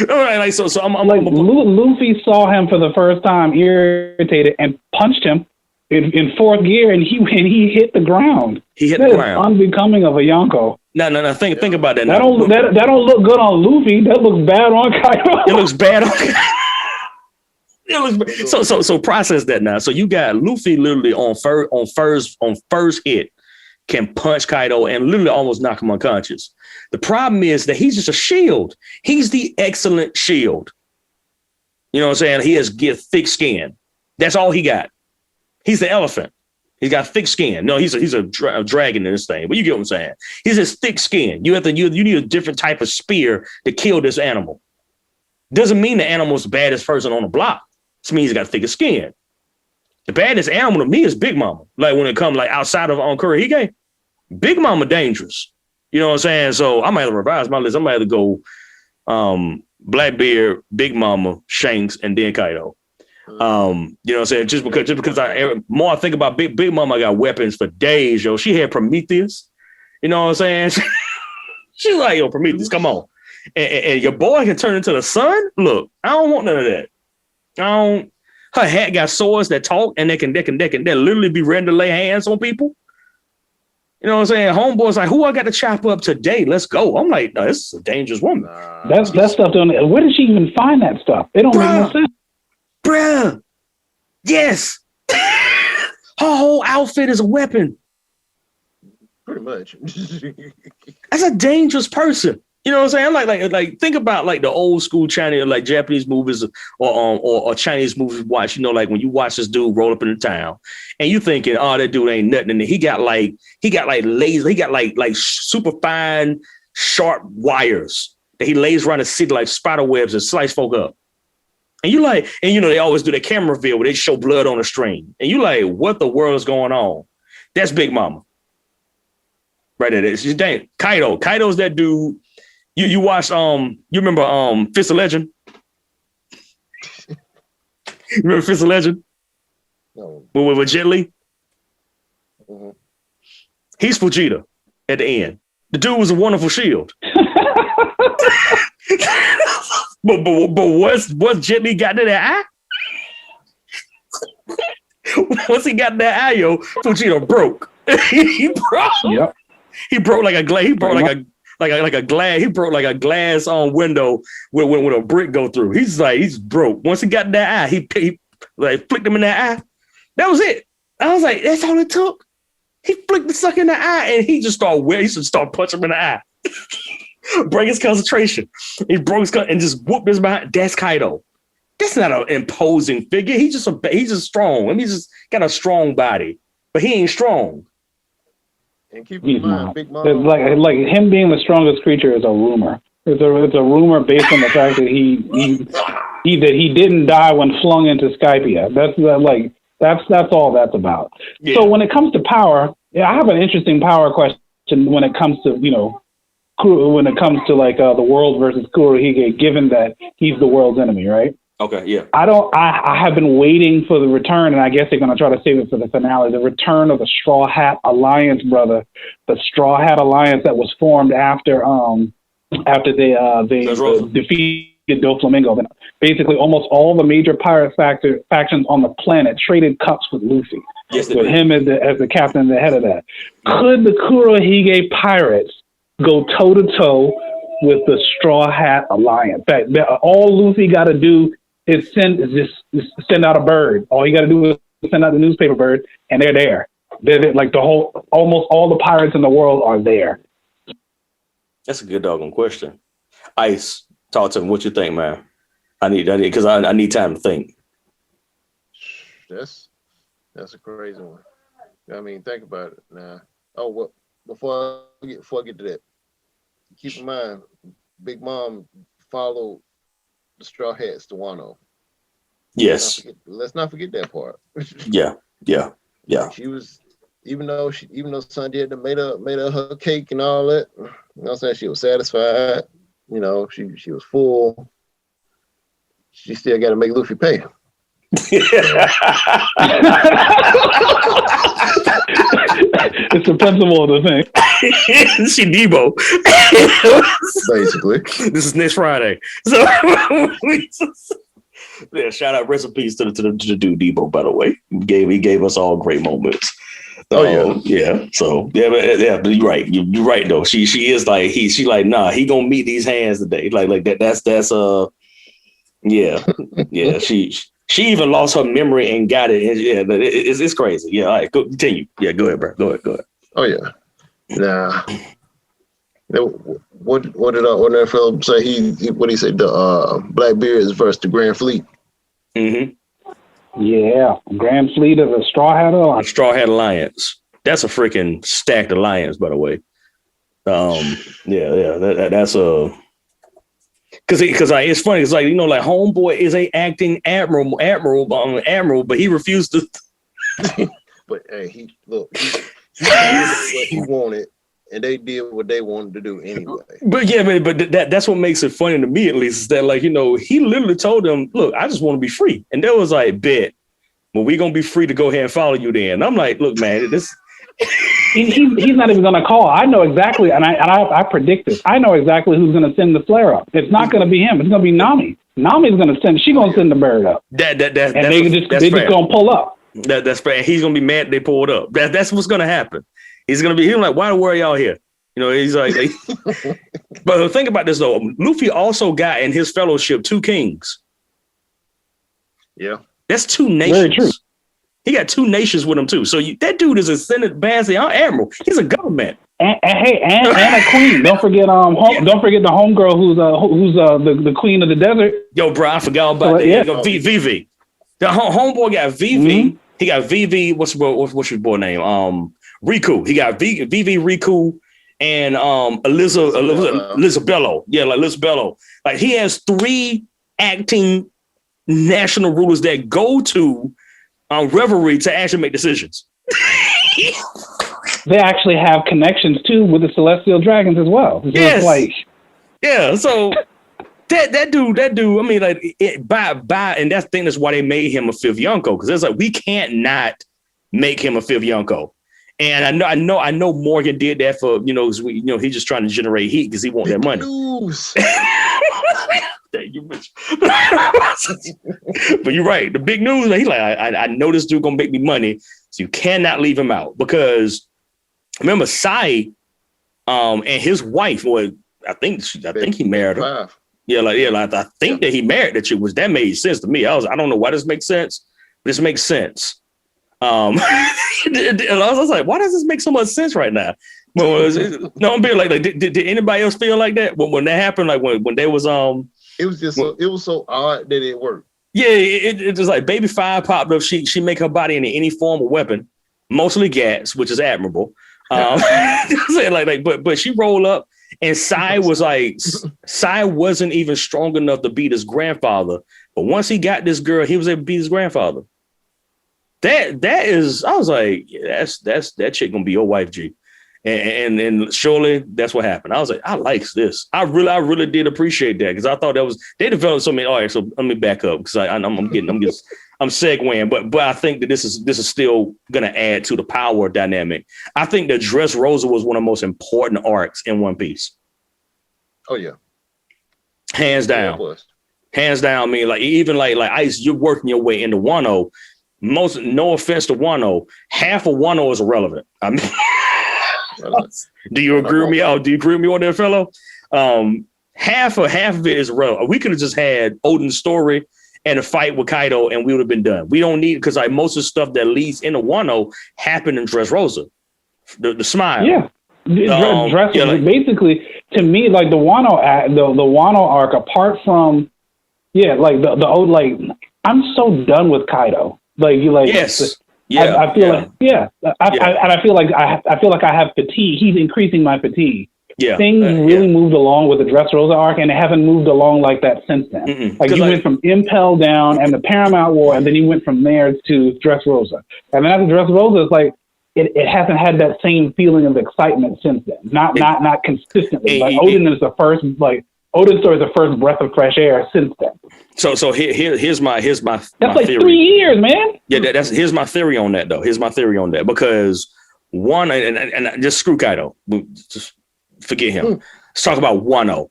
All right, like so I'm like Luffy saw him for the first time, irritated, and punched him in fourth gear, and he hit the ground. He hit the ground. Unbecoming of a Yonko. No. Think about that. That don't look good on Luffy. That looks bad on Kaido. It looks bad on. So process that now. So you got Luffy literally on first hit can punch Kaido and literally almost knock him unconscious. The problem is that he's just a shield. He's the excellent shield. You know what I'm saying? He has thick skin. That's all he got. He's the elephant. He's got thick skin. No, he's a dragon in this thing, but you get what I'm saying. He's just thick skin. You need a different type of spear to kill this animal. Doesn't mean the animal's the baddest person on the block. This means he's got thicker skin. The baddest animal to me is Big Mama. Like when it comes like outside of Kurihige, Big Mama dangerous. You know what I'm saying? So I might have to revise my list. I might have to go Blackbeard, Big Mama, Shanks, and then Kaido. You know what I'm saying? Just because I think about Big Mama got weapons for days, yo. She had Prometheus. You know what I'm saying? She's like, yo, Prometheus, come on. And your boy can turn into the sun? Look, I don't want none of that. Her hat got swords that talk and they can literally be ready to lay hands on people. You know what I'm saying? Homeboy's like, who I got to chop up today? Let's go. I'm like, no, this is a dangerous woman. That stuff don't. Where did she even find that stuff? It don't make no sense. Bruh. Yes. Her whole outfit is a weapon. Pretty much. That's a dangerous person. You know what I'm saying? Like think about like the old school Chinese, like Japanese movies or Chinese movies watch, you know, like when you watch this dude roll up in the town and you thinking, oh, that dude ain't nothing. And he got like laser, he got like super fine, sharp wires that he lays around the city like spider webs and slice folk up. And you like, and you know, they always do the camera reveal where they show blood on the screen. And you like, what the world is going on? That's Big Mama. Right there. She's dang. Kaido. Kaido's that dude. You watched you remember Fist of Legend? You remember Fist of Legend? No. With Jet Li? Mm-hmm. He's Fujita at the end. The dude was a wonderful shield. but once Jet Li got to that eye, once he got that eye, yo, Fujita broke. He broke. Yep. He broke like a glass. He broke like a glass. He broke like a glass window with a brick go through. He's broke. Once he got that eye, he like flicked him in that eye. That was it. I was like, that's all it took. He flicked the sucker in the eye and he just started punching him in the eye. Break his concentration. He broke his and just whooped his behind. That's Kaido. That's not an imposing figure. He's just strong. I mean, he's just got a strong body, but he ain't strong. And keep in mind, Big Mom. Like him being the strongest creature is a rumor. It's a rumor based on the fact that he didn't die when flung into Skypia. That's all that's about. Yeah. So when it comes to power, I have an interesting power question when it comes to like the world versus Kurohige, given that he's the world's enemy, right? Okay, yeah. I have been waiting for the return, and I guess they're going to try to save it for the finale, the return of the Straw Hat Alliance, brother. The Straw Hat Alliance that was formed after they defeated Doflamingo. Basically, almost all the major pirate factions on the planet traded cups with Luffy. Yes, with him as the captain, the head of that. Could the Kurohige pirates go toe-to-toe with the Straw Hat Alliance? All Luffy got to do is send out a bird. All you got to do is send out the newspaper bird, and they're there. They're like almost all the pirates in the world are there. That's a good doggone question. Ice, talk to me. What you think, man? I need because I need time to think. That's a crazy one. I mean, think about it now. Oh, well, before I get to that, keep in mind, Big Mom followed the Straw Hats to Wano. Yes. Let's not forget that part. Yeah. She was, even though Sandy had made her cake and all that, you know what I'm saying, she was satisfied. You know, she was full. She still got to make Luffy pay. It's the principle of the thing. She Debo. Basically. This is next Friday. So yeah, shout out recipes to the dude Debo, by the way. He gave us all great moments. Yeah. So but you're right. You're right though. She is like she like, nah, he gonna meet these hands today. Like that. That's yeah. She even lost her memory and got it. Yeah, it's crazy. Yeah, all right, go continue. Yeah, go ahead, bro. Go ahead. Oh yeah. Nah. What did that film say? He said the Blackbeards versus the Grand Fleet. Mm-hmm. Yeah, Grand Fleet of the Straw Hat Alliance. Straw Hat Alliance. That's a freaking stacked alliance, by the way. That's a. Because it's funny. It's like, you know, like Homeboy is a acting admiral, but he refused to. But hey, he did what he wanted, and they did what they wanted to do anyway. But yeah, but that's what makes it funny to me, at least, is that, like, you know, he literally told them, "Look, I just want to be free," and they was like, "Bet, well, we gonna be free to go ahead and follow you." Then and I'm like, "Look, man, this." He's not even going to call. I know exactly, and I predict this. I know exactly who's going to send the flare up. It's not going to be him. It's going to be Nami. Nami's going to send. She's going to send the bird up. They just going to pull up. That's fair. He's going to be mad they pulled up. That's what's going to happen. He's like, why the world y'all here? You know, he's like but think about this though. Luffy also got in his fellowship 2 kings. Yeah. That's 2 nations. Very true. He got 2 nations with him too. So that dude is a Senate admiral. He's a government. And a queen. Don't forget don't forget the homegirl who's the queen of the desert. Yo, bro, I forgot about that. Yeah. Vivi. The homeboy got Vivi. Mm-hmm. He got Vivi. What's your boy name? Riku. He got Vivi, Riku, and Elizabello. Yeah, like Elizabello. Like he has 3 acting national rulers that go to Revelry to actually make decisions. They actually have connections too with the celestial dragons as well. So yes. Yeah. So that dude. I mean, like and that's why they made him a 5th Yonko, because it's like we can't not make him a 5th Yonko. And I know Morgan did that for he's just trying to generate heat because he want that money. But you're right. The big news. He's like, I know this dude gonna make me money, so you cannot leave him out, because remember Sai, and his wife. Well, I think he married her. I think that he married that chick. That made sense to me. I don't know why this makes sense. This makes sense. And I was like, why does this make so much sense right now? I'm being like did anybody else feel like that when that happened? Like when they was it was just it was so odd that it worked. Yeah, it was like Baby 5 popped up. She make her body into any form of weapon, mostly gas, which is admirable. But she rolled up, and Sai wasn't even strong enough to beat his grandfather. But once he got this girl, he was able to beat his grandfather. That is, I was like, that's that chick gonna be your wife, G. And surely that's what happened. I was like, I like this. I really did appreciate that, because I thought they developed so many. All right, so let me back up, because I'm segueing, but I think that this is still gonna add to the power dynamic. I think that Dressrosa was one of the most important arcs in One Piece. Oh yeah, hands down. I mean, like even like Ice, you're working your way into Wano. No offense to Wano, half of Wano is irrelevant. I mean. Do you agree with me? Oh, do you agree with me on that, fellow? Half of it is relevant. We could have just had Odin's story and a fight with Kaido, and we would have been done. We don't need, because like most of the stuff that leads into Wano happened in Dressrosa. The smile. Yeah. Basically, to me, like the Wano arc, apart from the old, like, I'm so done with Kaido. Yes. I feel like I have fatigue. He's increasing my fatigue. Yeah, things really moved along with the Dressrosa arc, and they haven't moved along like that since then. Mm-mm. Like you went from Impel down and the Paramount War, and then you went from there to Dressrosa. And then after Dressrosa, it's like it hasn't had that same feeling of excitement since then. Not consistently. Like Odin's story is the first breath of fresh air since then. So here's my that's my like theory. 3 years, man. Yeah, here's my theory on that though. Here's my theory on that, because one, and just screw Kaido, just forget him. Let's talk about Wano.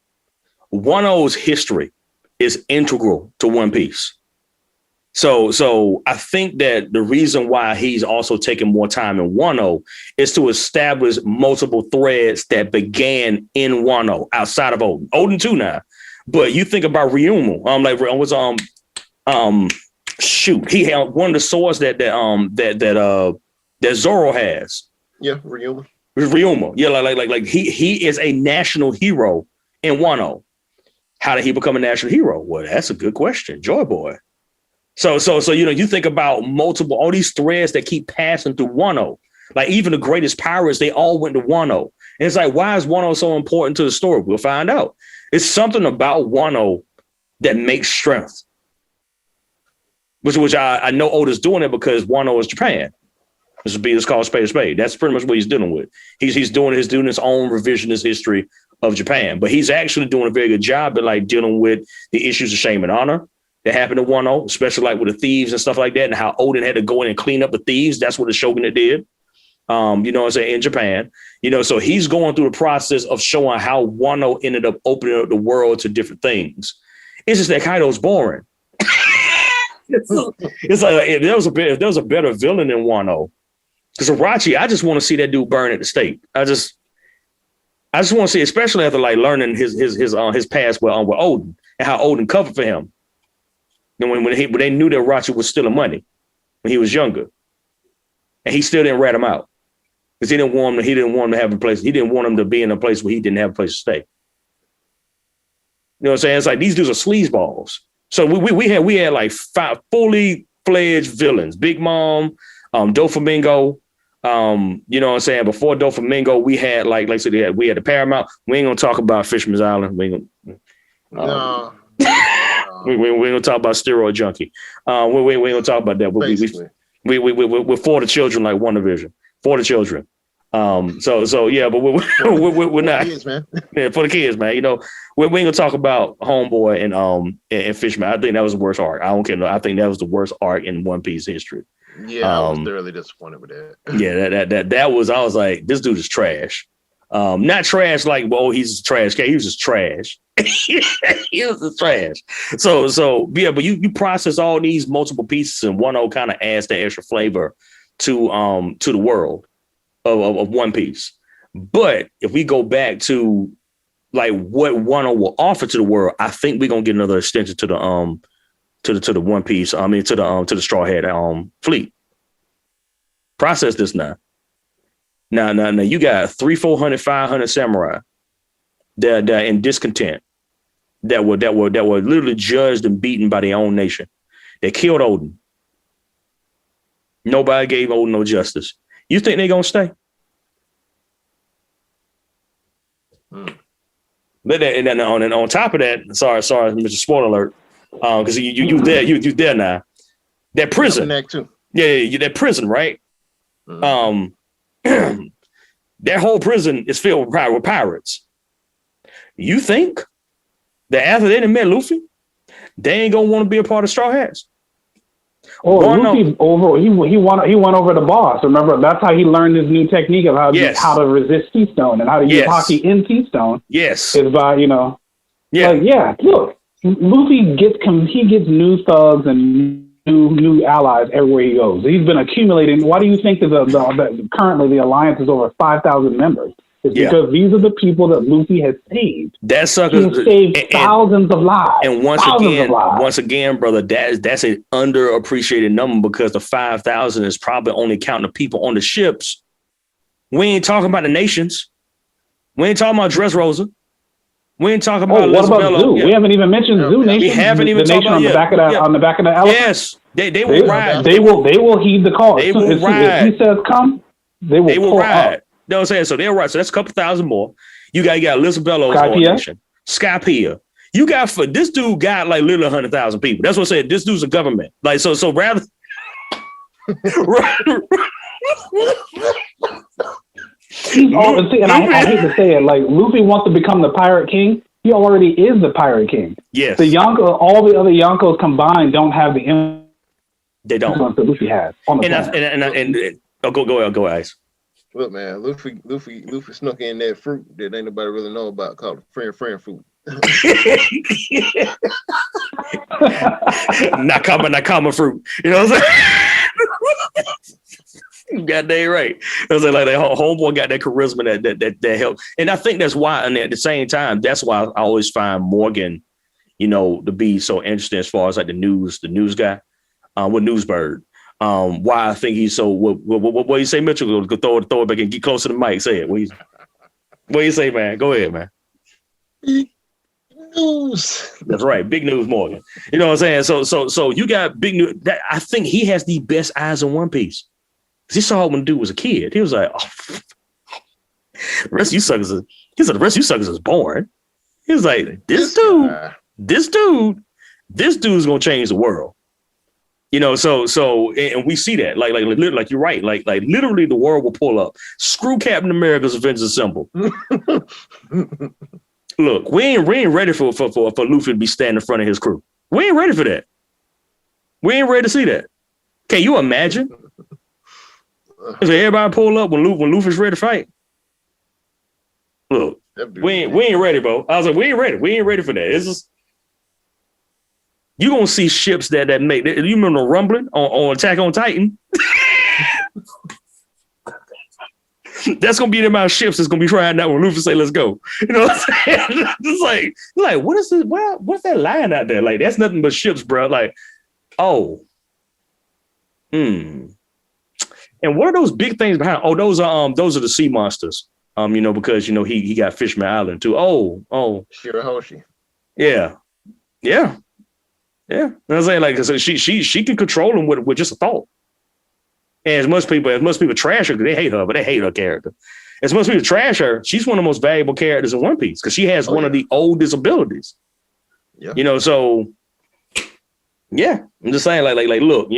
Wano's history is integral to One Piece. So I think that the reason why he's also taking more time in Wano is to establish multiple threads that began in Wano outside of Odin. Odin too now. But you think about Ryumu. He had one of the swords that Zoro has. Yeah, Ryuma. Yeah, like he is a national hero in Wano. How did he become a national hero? Well, that's a good question, Joy Boy. So you think about all these threads that keep passing through Wano. Like even the greatest pirates, they all went to Wano. And it's like, why is Wano so important to the story? We'll find out. It's something about Wano that makes strength. Which I know Oda's doing it because Wano is Japan. It's called spade a spade. That's pretty much what he's dealing with. He's doing his own revisionist history of Japan, but he's actually doing a very good job at like dealing with the issues of shame and honor that happened in Wano, especially like with the thieves and stuff like that, and how Odin had to go in and clean up the thieves. That's what the shogunate did. In Japan, so he's going through the process of showing how Wano ended up opening up the world to different things. It's just that Kaido's boring. It's like if there was a better villain in Wano, Because Irachi, I just want to see that dude burn at the stake. I just want to see, especially after like learning his past with Odin and how Odin covered for him. And when they knew that Irachi was stealing money when he was younger, and he still didn't rat him out because he didn't want him to have a place. He didn't want him to be in a place where he didn't have a place to stay. You know what I'm saying? It's like these dudes are sleazeballs. So we had like 5 fully fledged villains. Big Mom, Doflamingo. You know what I'm saying? Before Doflamingo, we had like I said, we had the Paramount. We ain't gonna talk about Fisherman's Island. We ain't gonna, we ain't gonna talk about Steroid Junkie. We ain't gonna talk about that. We're for the children, like WandaVision. For the children. So yeah, but we're not. Kids, man. Yeah, for the kids, man. You know, we ain't gonna talk about Homeboy and Fishman. I think that was the worst arc. I don't care. I think that was the worst arc in One Piece history. Yeah, I was thoroughly disappointed with that. Yeah, that was. I was like, this dude is trash. Not trash like, well, he's trash. He was just trash. He was just trash. So yeah, but you process all these multiple pieces and 1-0 kind of adds that extra flavor to the world of One Piece. But if we go back to like what 1-0 will offer to the world, I think we're gonna get another extension to the One Piece. I mean to the Straw Hat fleet. Process this now. Now you got 300, 400, 500 samurai that in discontent that were literally judged and beaten by their own nation. They killed Odin. Nobody gave Odin no justice. You think they're gonna stay? And on top of that, sorry, Mr. Spoiler alert, because you there now. That prison, yeah, that prison, right? That whole prison is filled with pirates. You think that after they done met Luffy, they ain't gonna want to be a part of Straw Hats? Oh, Luffy he won over the boss. Remember, that's how he learned his new technique of how to resist Keystone and how to use hockey in Keystone. Yes, is by Yeah. Like, yeah. Look, Luffy gets new thugs and new allies everywhere he goes. He's been accumulating. Why do you think that currently the alliance is over 5,000 members? It's because these are the people that Luffy has saved. That sucker saved thousands of lives. And once again, brother, that's an underappreciated number because the 5,000 is probably only counting the people on the ships. We ain't talking about the nations. We ain't talking about Dressrosa. We ain't talking about what about Zoo? Yeah. We haven't even mentioned Zoo Nation. We haven't even talked about on the back of that on the back of the elephant. Yes, they will ride. They will heed the call. They will ride. If he says come, they will ride. Up. You know what I'm saying? So they'll ride. So that's a couple thousand more. You got Lisabello's organization, Skypiea. You got this dude got like literally 100,000 people. That's what I said. This dude's a government. Like so rather. And I hate to say it, like Luffy wants to become the Pirate King. He already is the Pirate King. Yes. All the other Yonkos combined don't have the influence that Luffy has. Go, Ice. Look, man, Luffy snuck in that fruit that ain't nobody really know about called friend fruit. Nakama fruit. You know what I'm saying? You got that right. I was like that homeboy got that charisma that helped. And I think that's why, and at the same time, that's why I always find Morgan, to be so interesting as far as like the news guy, with Newsbird. Why I think he's so. What you say, Mitchell? Go throw it back and get close to the mic. Say it. What you say, man? Go ahead, man. Big news. That's right. Big news, Morgan. You know what I'm saying? So you got big news. I think he has the best eyes in One Piece. He saw it when the dude was a kid. He was like, "Oh, the rest of you suckers." He said, "The rest of you suckers is boring." He was like, "This dude's gonna change the world." So, and we see that, like you're right, like literally the world will pull up. Screw Captain America's Avengers Assemble. Look, we ain't ready for Luffy to be standing in front of his crew. We ain't ready for that. We ain't ready to see that. Can you imagine? So everybody pull up when Luffy's ready to fight. Look, we ain't ready, bro. I was like, we ain't ready. We ain't ready for that. It's just you're gonna see ships that make. You remember the rumbling on Attack on Titan? That's gonna be the amount of ships that's gonna be trying out when Luffy say, "Let's go." You know what I'm saying? It's like, what is this? What's that line out there? Like, that's nothing but ships, bro. Like, oh, And what are those big things behind? Oh, those are the sea monsters. Because he got Fishman Island too. Oh, Shirahoshi. Yeah. I'm saying, like, so she can control him with just a thought. And as much people trash her because they hate her, but they hate her character. As much people trash her, she's one of the most valuable characters in One Piece because she has one of the oldest abilities. Yeah. So yeah, I'm just saying, like, look,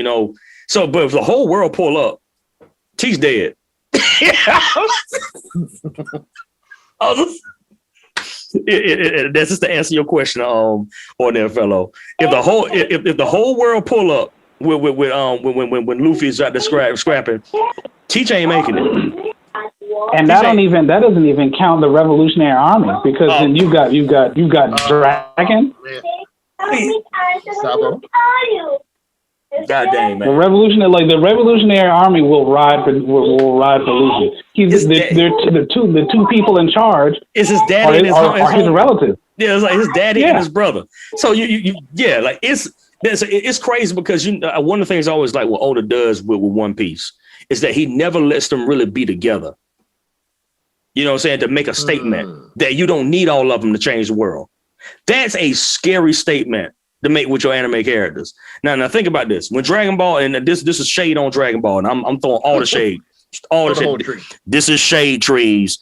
So, but if the whole world pull up, T's dead. That's just to answer your question, Ordinary Fellow. If the whole world pull up when Luffy's out there scrapping, Teach ain't making it. And that doesn't even count the Revolutionary Army because then you got Dragon. Sabo. God dang, man. The Revolutionary Army will ride for Luffy. The two people in charge. It's his daddy and his relatives. Yeah, it's like his daddy and his brother. So it's crazy because one of the things I always like what Oda does with One Piece is that he never lets them really be together. You know what I'm saying? To make a statement that you don't need all of them to change the world. That's a scary statement to make with your anime characters. Now think about this. When Dragon Ball, and this is shade on Dragon Ball, and I'm throwing all the shade. This is shade trees.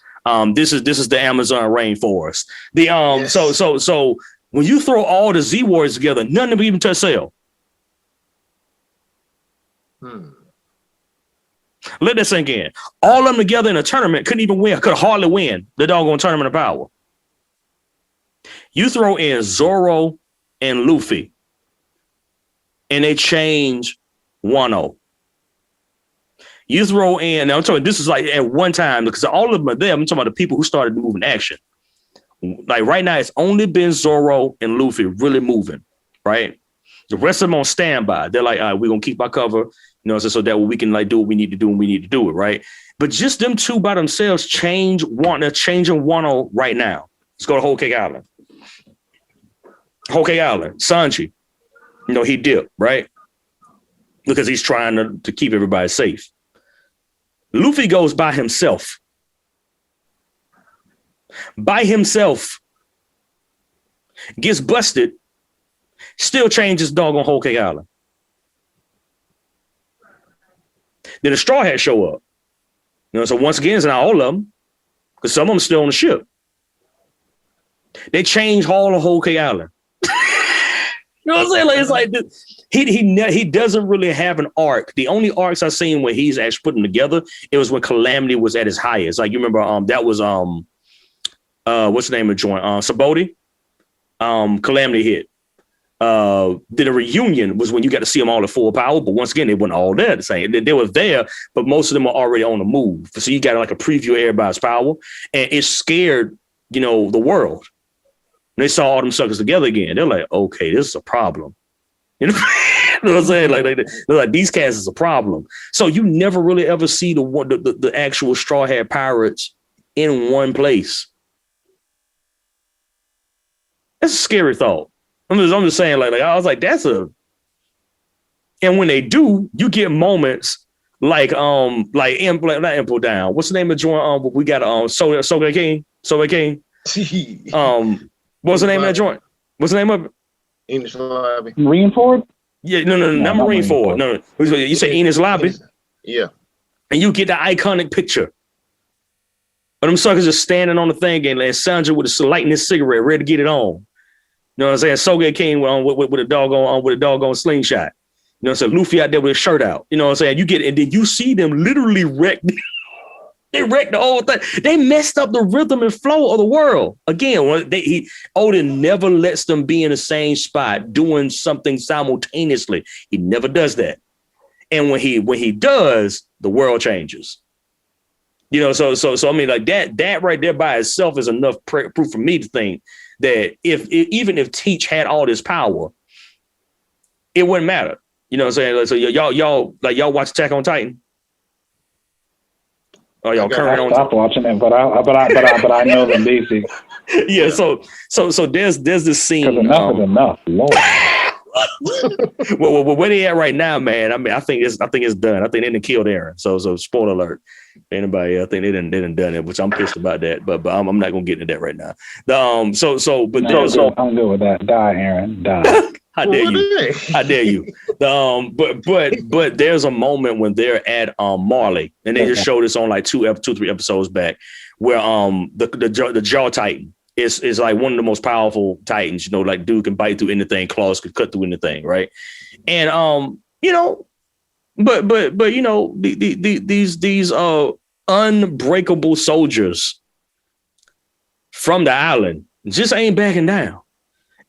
This is the Amazon rainforest. So when you throw all the Z Warriors together, none of them even touch Cell. Let that sink in. All of them together in a tournament could hardly win the doggone tournament of power. You throw in Zoro and Luffy, and they change 1-0. You throw in, now I'm talking, this is like at one time, because all of them are there. I'm talking about the people who started to move in action. Like right now, it's only been Zoro and Luffy really moving, right? The rest of them on standby. They're like, all right, we're going to keep our cover, so that we can like do what we need to do and we need to do it, right? But just them two by themselves they're changing 1-0 right now. Let's go to Whole Cake Island. Whole Cake Island, Sanji, he dipped, right? Because he's trying to keep everybody safe. Luffy goes by himself. Gets busted, still changes dog on Whole Cake Island. Then the Straw Hats show up. So once again, it's not all of them, because some of them still on the ship. They change all of Whole Cake Island. You know what I'm saying? Like, it's like he doesn't really have an arc. The only arcs I've seen when he's actually putting together, it was when Calamity was at his highest. Like, you remember, that was what's the name of the joint? Saboti. Calamity hit. Then a reunion was when you got to see them all at full power, but once again, they weren't all there the same. They were there, but most of them were already on the move. So you got like a preview of everybody's power, and it scared the world. They saw all them suckers together again. They're like, okay, this is a problem. You know what I'm saying? Like these cats is a problem. So you never really ever see the actual Straw Hat Pirates in one place. That's a scary thought. I'm just saying, like I was like, and when they do, you get moments like not Impo Down. What's the name of the joint? We got Soga King. What's the name of that joint? What's the name of it? Enos Lobby. Marineford? Yeah, no, not Marineford. No. You say Enos Lobby? Yeah. And you get the iconic picture of them suckers just standing on the thing and Sanji lighting his cigarette, ready to get it on. You know what I'm saying? Soga King with a doggone slingshot. You know what I'm saying? Luffy out there with his shirt out. You know what I'm saying? And then you see them literally wreck. They wrecked the whole thing. They messed up the rhythm and flow of the world. Again, Odin never lets them be in the same spot doing something simultaneously. He never does that. And when he does, the world changes. So I mean, like that right there by itself is enough proof for me to think that even if Teach had all this power, it wouldn't matter. You know what I'm saying? So y'all watch Attack on Titan? Oh, y'all current on? I stopped watching it, but I know the basics. Yeah. So there's this scene. Enough is enough. Lord. well, where they at right now, man? I mean, I think it's done. I think they didn't kill Aaron. So spoiler alert. Anybody? I think they didn't done it, which I'm pissed about that. But I'm not gonna get into that right now. I'm good with that. Die, Aaron. Die. How dare you? How dare you? But there's a moment when they're at Marley, and they just showed this on like 3 episodes back, where the Jaw Titan is like one of the most powerful Titans. You know, like dude can bite through anything, claws could cut through anything, right? And you know, but you know, these unbreakable soldiers from the island just ain't backing down,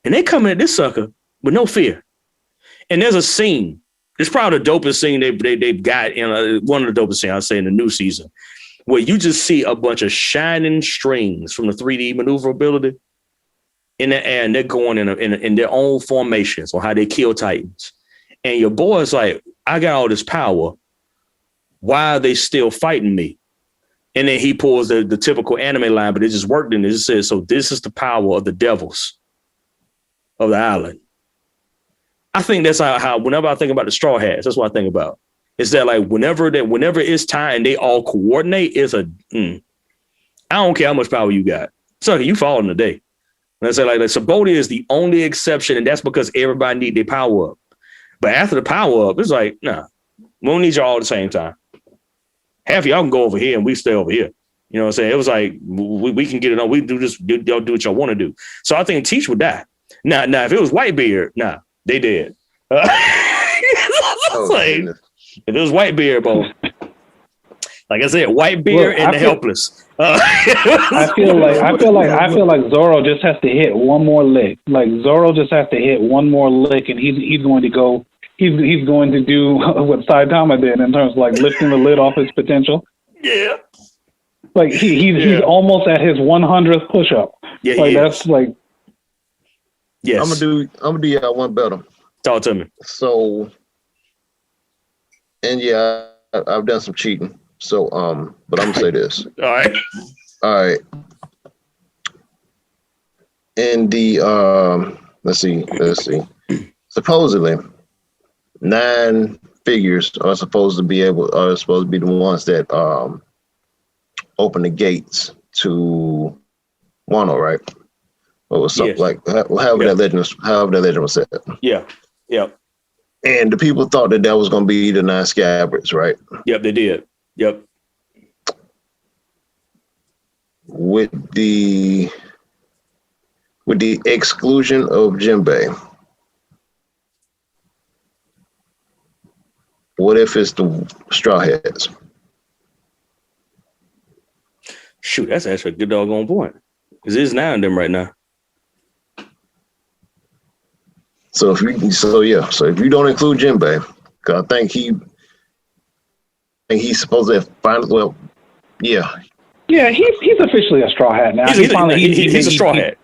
and they coming at this sucker with no fear. And there's a scene. It's probably the dopest scene they've got in one of the dopest scenes, I'd say, in the new season, where you just see a bunch of shining strings from the 3D maneuverability in the air, and they're going in their own formations on how they kill Titans. And your boy's like, I got all this power. Why are they still fighting me? And then he pulls the typical anime line, but it just worked. And it just says, so this is the power of the devils of the island. I think that's how whenever I think about the Straw Hats, that's what I think about. Is that like whenever it's time and they all coordinate, I don't care how much power you got. Sucker, you falling today. And I say like Sabodia is the only exception, and that's because everybody need their power up. But after the power up, it's like, nah, we don't need y'all all at the same time. Half of y'all can go over here and we stay over here. You know what I'm saying? It was like we can get it on. We do this, y'all do what y'all want to do. So I think Teach would die. Now if it was Whitebeard, nah. They did. Like, if it was Whitebeard, bro. Like I said, Whitebeard and the helpless. I feel like Zoro just has to hit one more lick. Like Zoro just has to hit one more lick, and he's going to go. He's going to do what Saitama did in terms of like lifting the lid off his potential. Yeah. Like he's almost at his 100th push-up. Yeah, like that's like. Yes. I'm gonna do y'all one better. Talk to me. So, and yeah, I've done some cheating. So, but I'm gonna say this. All right. In the let's see. Supposedly, 9 figures are supposed to be the ones that open the gates to Wano, right? Or something like however that legend was set. Yeah. And the people thought that was going to be the 9 scabbards, right? Yep, they did. Yep. With the exclusion of Jinbei, what if it's the Straw Hats? Shoot, that's actually a good doggone point. Because it's 9 of them right now. So if you don't include Jinbei, because I think he's supposed to have finally. Yeah, he's officially a Straw Hat now. He's a Straw Hat.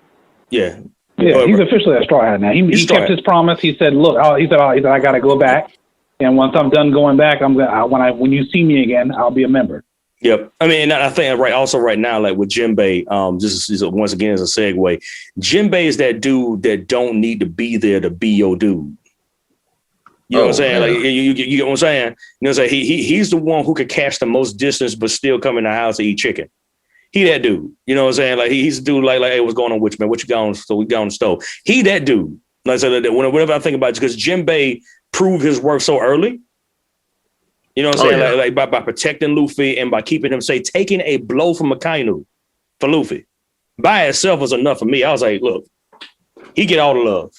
Yeah, he's officially a Straw Hat now. He kept his promise. He said, "Look, he said I got to go back, and once I'm done going back, when you see me again, I'll be a member." Yep. I mean, and I think right now, like with Jinbei, just once again as a segue, Jinbei is that dude that don't need to be there to be your dude. You know what I'm saying? Man. Like you get what I'm saying? You know what I'm saying? He's the one who could catch the most distance but still come in the house to eat chicken. He that dude. You know what I'm saying? Like he's the dude like hey, what's going on with you, man? What you got on? So we got on the stove. He that dude. Like I said, whenever I think about it, because Jinbei proved his worth so early. You know what I'm saying? Like by protecting Luffy and by keeping him safe, taking a blow from Akainu for Luffy by itself was enough for me. I was like, look, he get all the love.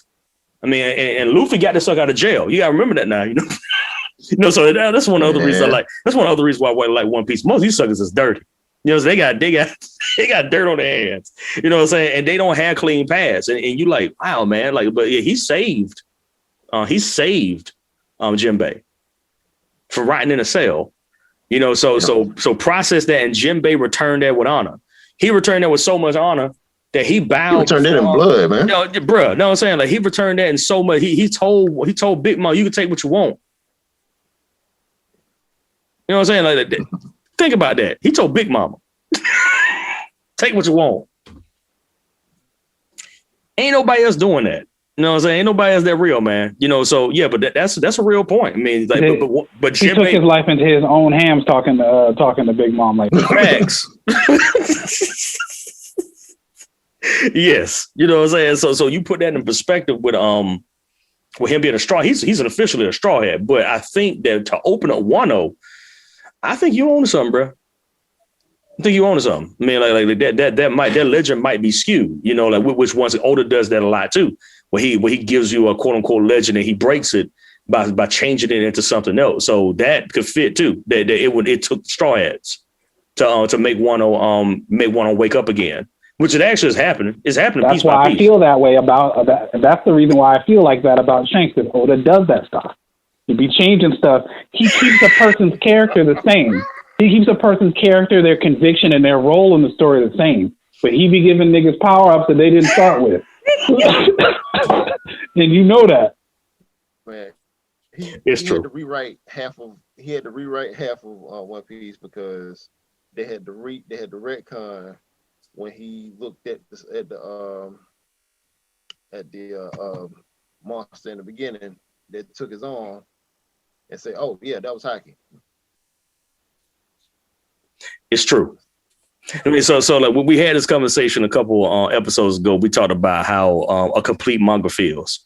I mean, and Luffy got this sucker out of jail. You gotta remember that now, you know. So that's one of the reasons I like. That's one of the reasons why I like One Piece. Most of these suckers is dirty. You know, so they got dirt on their hands. You know what I'm saying? And they don't have clean paths. And you like, wow, man. Like, but yeah, he saved Jinbei for rotting in a cell, you know, so process that, and Jinbei returned that with honor. He returned that with so much honor that he bowed. He returned it in blood, man. Bruh, know what I'm saying? Like he returned that in so much. He told Big Mom, you can take what you want. You know what I'm saying? Like Think about that. He told Big Mama, take what you want. Ain't nobody else doing that. You know what I'm saying? Ain't nobody else that real, man. You know, so yeah, but that's a real point. I mean, like, but he took his life into his own hands talking to Big Mom like that. Facts. Yes, you know what I'm saying. So you put that in perspective with him being a straw. He's officially a straw hat, but I think that to open up Wano, I think you own something, bro. I think you own something. I mean, like that legend might be skewed. You know, like which once Oda does that a lot too. Where he gives you a quote unquote legend and he breaks it by changing it into something else. So that could fit too. That it took straw hats to make Wano wake up again, which it actually is happening. It's happening. That's why I feel that way about that. That's the reason why I feel like that about Shanks. Because Oda does that stuff. He be changing stuff. He keeps a person's character the same. He keeps a person's character, their conviction, and their role in the story the same. But he be giving niggas power ups that they didn't start with. And you know that. Man, it's true. Had to rewrite half of One Piece because they had to retcon when he looked at the monster in the beginning that took his arm and say, "Oh yeah, that was Haki." It's true. I mean, so like when we had this conversation a couple episodes ago, we talked about how a complete manga feels,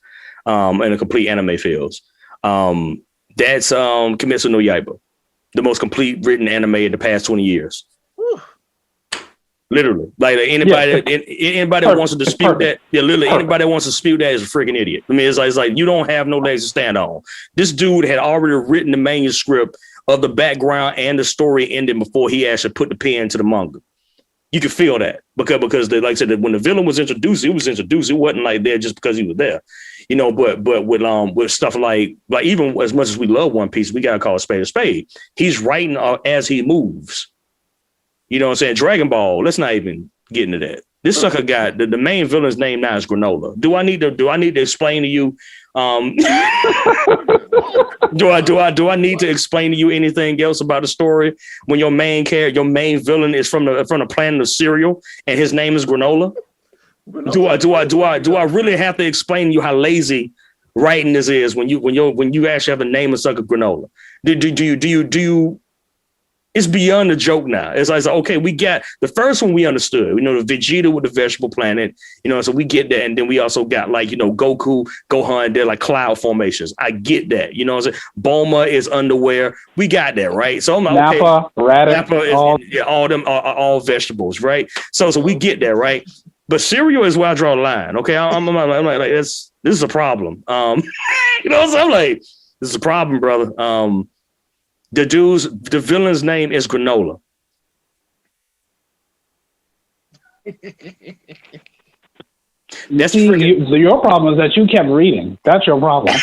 and a complete anime feels. That's Kimetsu no Yaiba, the most complete written anime in the past 20 years. Whew. Literally, like anybody that wants to dispute that, literally anybody that wants to dispute that is a freaking idiot. I mean, it's like you don't have no legs to stand on. This dude had already written the manuscript of the background and the story ending before he actually put the pen to the manga. You can feel that because they, like I said, when the villain was introduced, it wasn't like there just because he was there, you know. But with stuff like even as much as we love One Piece, we gotta call a spade a spade. He's writing as he moves. You know what I'm saying? Dragon Ball. Let's not even get into that. This sucker got the main villain's name now is Granola. Do I need to explain to you? Do I need to explain to you anything else about the story when your main villain is from the planet of cereal and his name is Granola? Do I really have to explain to you how lazy writing this is when you actually have the name of sucker Granola? Do you? It's beyond a joke now. It's like, okay, we got the first one we understood. We know the Vegeta with the vegetable planet, you know, so we get that. And then we also got like, you know, Goku, Gohan, they're like cloud formations. I get that. You know what I'm saying? Bulma is underwear. We got that, right? So I'm like, Nappa, okay. Raditz, all them are all vegetables, right? So we get that, right? But cereal is where I draw the line. Okay. I'm like this is a problem. You know what I'm saying? I'm like, this is a problem, brother. The villain's name is Granola. That's your problem is that you kept reading. That's your problem.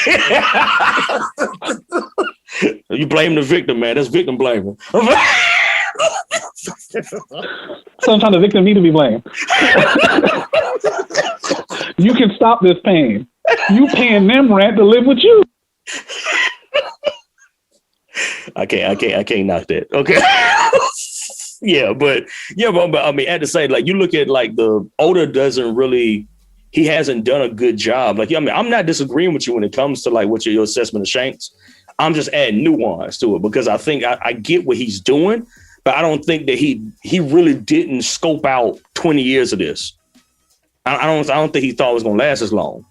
You blame the victim, man. That's victim blaming. Sometimes the victim need to be blamed. You can stop this pain. You paying them rent to live with you. I can't knock that. Okay. but I mean, at the same, like you look at like the Oda he hasn't done a good job. Like, I mean, I'm not disagreeing with you when it comes to like what your assessment of Shanks. I'm just adding nuance to it because I think I get what he's doing, but I don't think that he really didn't scope out 20 years of this. I don't think he thought it was gonna last as long.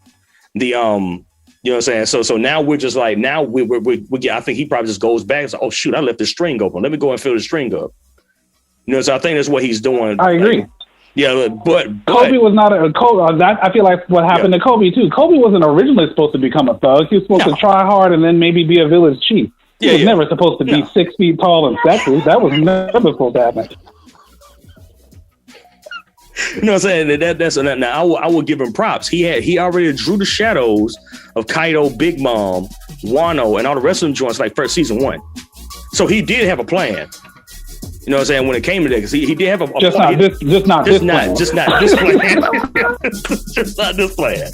You know what I'm saying? So now we're just like, now we I think he probably just goes back and says, oh shoot, I left the string open. Let me go and fill the string up. You know, so I think that's what he's doing. I agree. Like, yeah, but Kobe was not a Kobe. I feel like what happened to Kobe too. Kobe wasn't originally supposed to become a thug. He was supposed to try hard and then maybe be a village chief. He was never supposed to be 6 feet tall and sexy. That was never supposed to happen. You know what I'm saying? That's now I will give him props. He already drew the shadows of Kaido, Big Mom, Wano, and all the rest of them joints like first season 1. So he did have a plan. You know what I'm saying? When it came to that, because he did have a plan. Just not this plan. Just not this plan.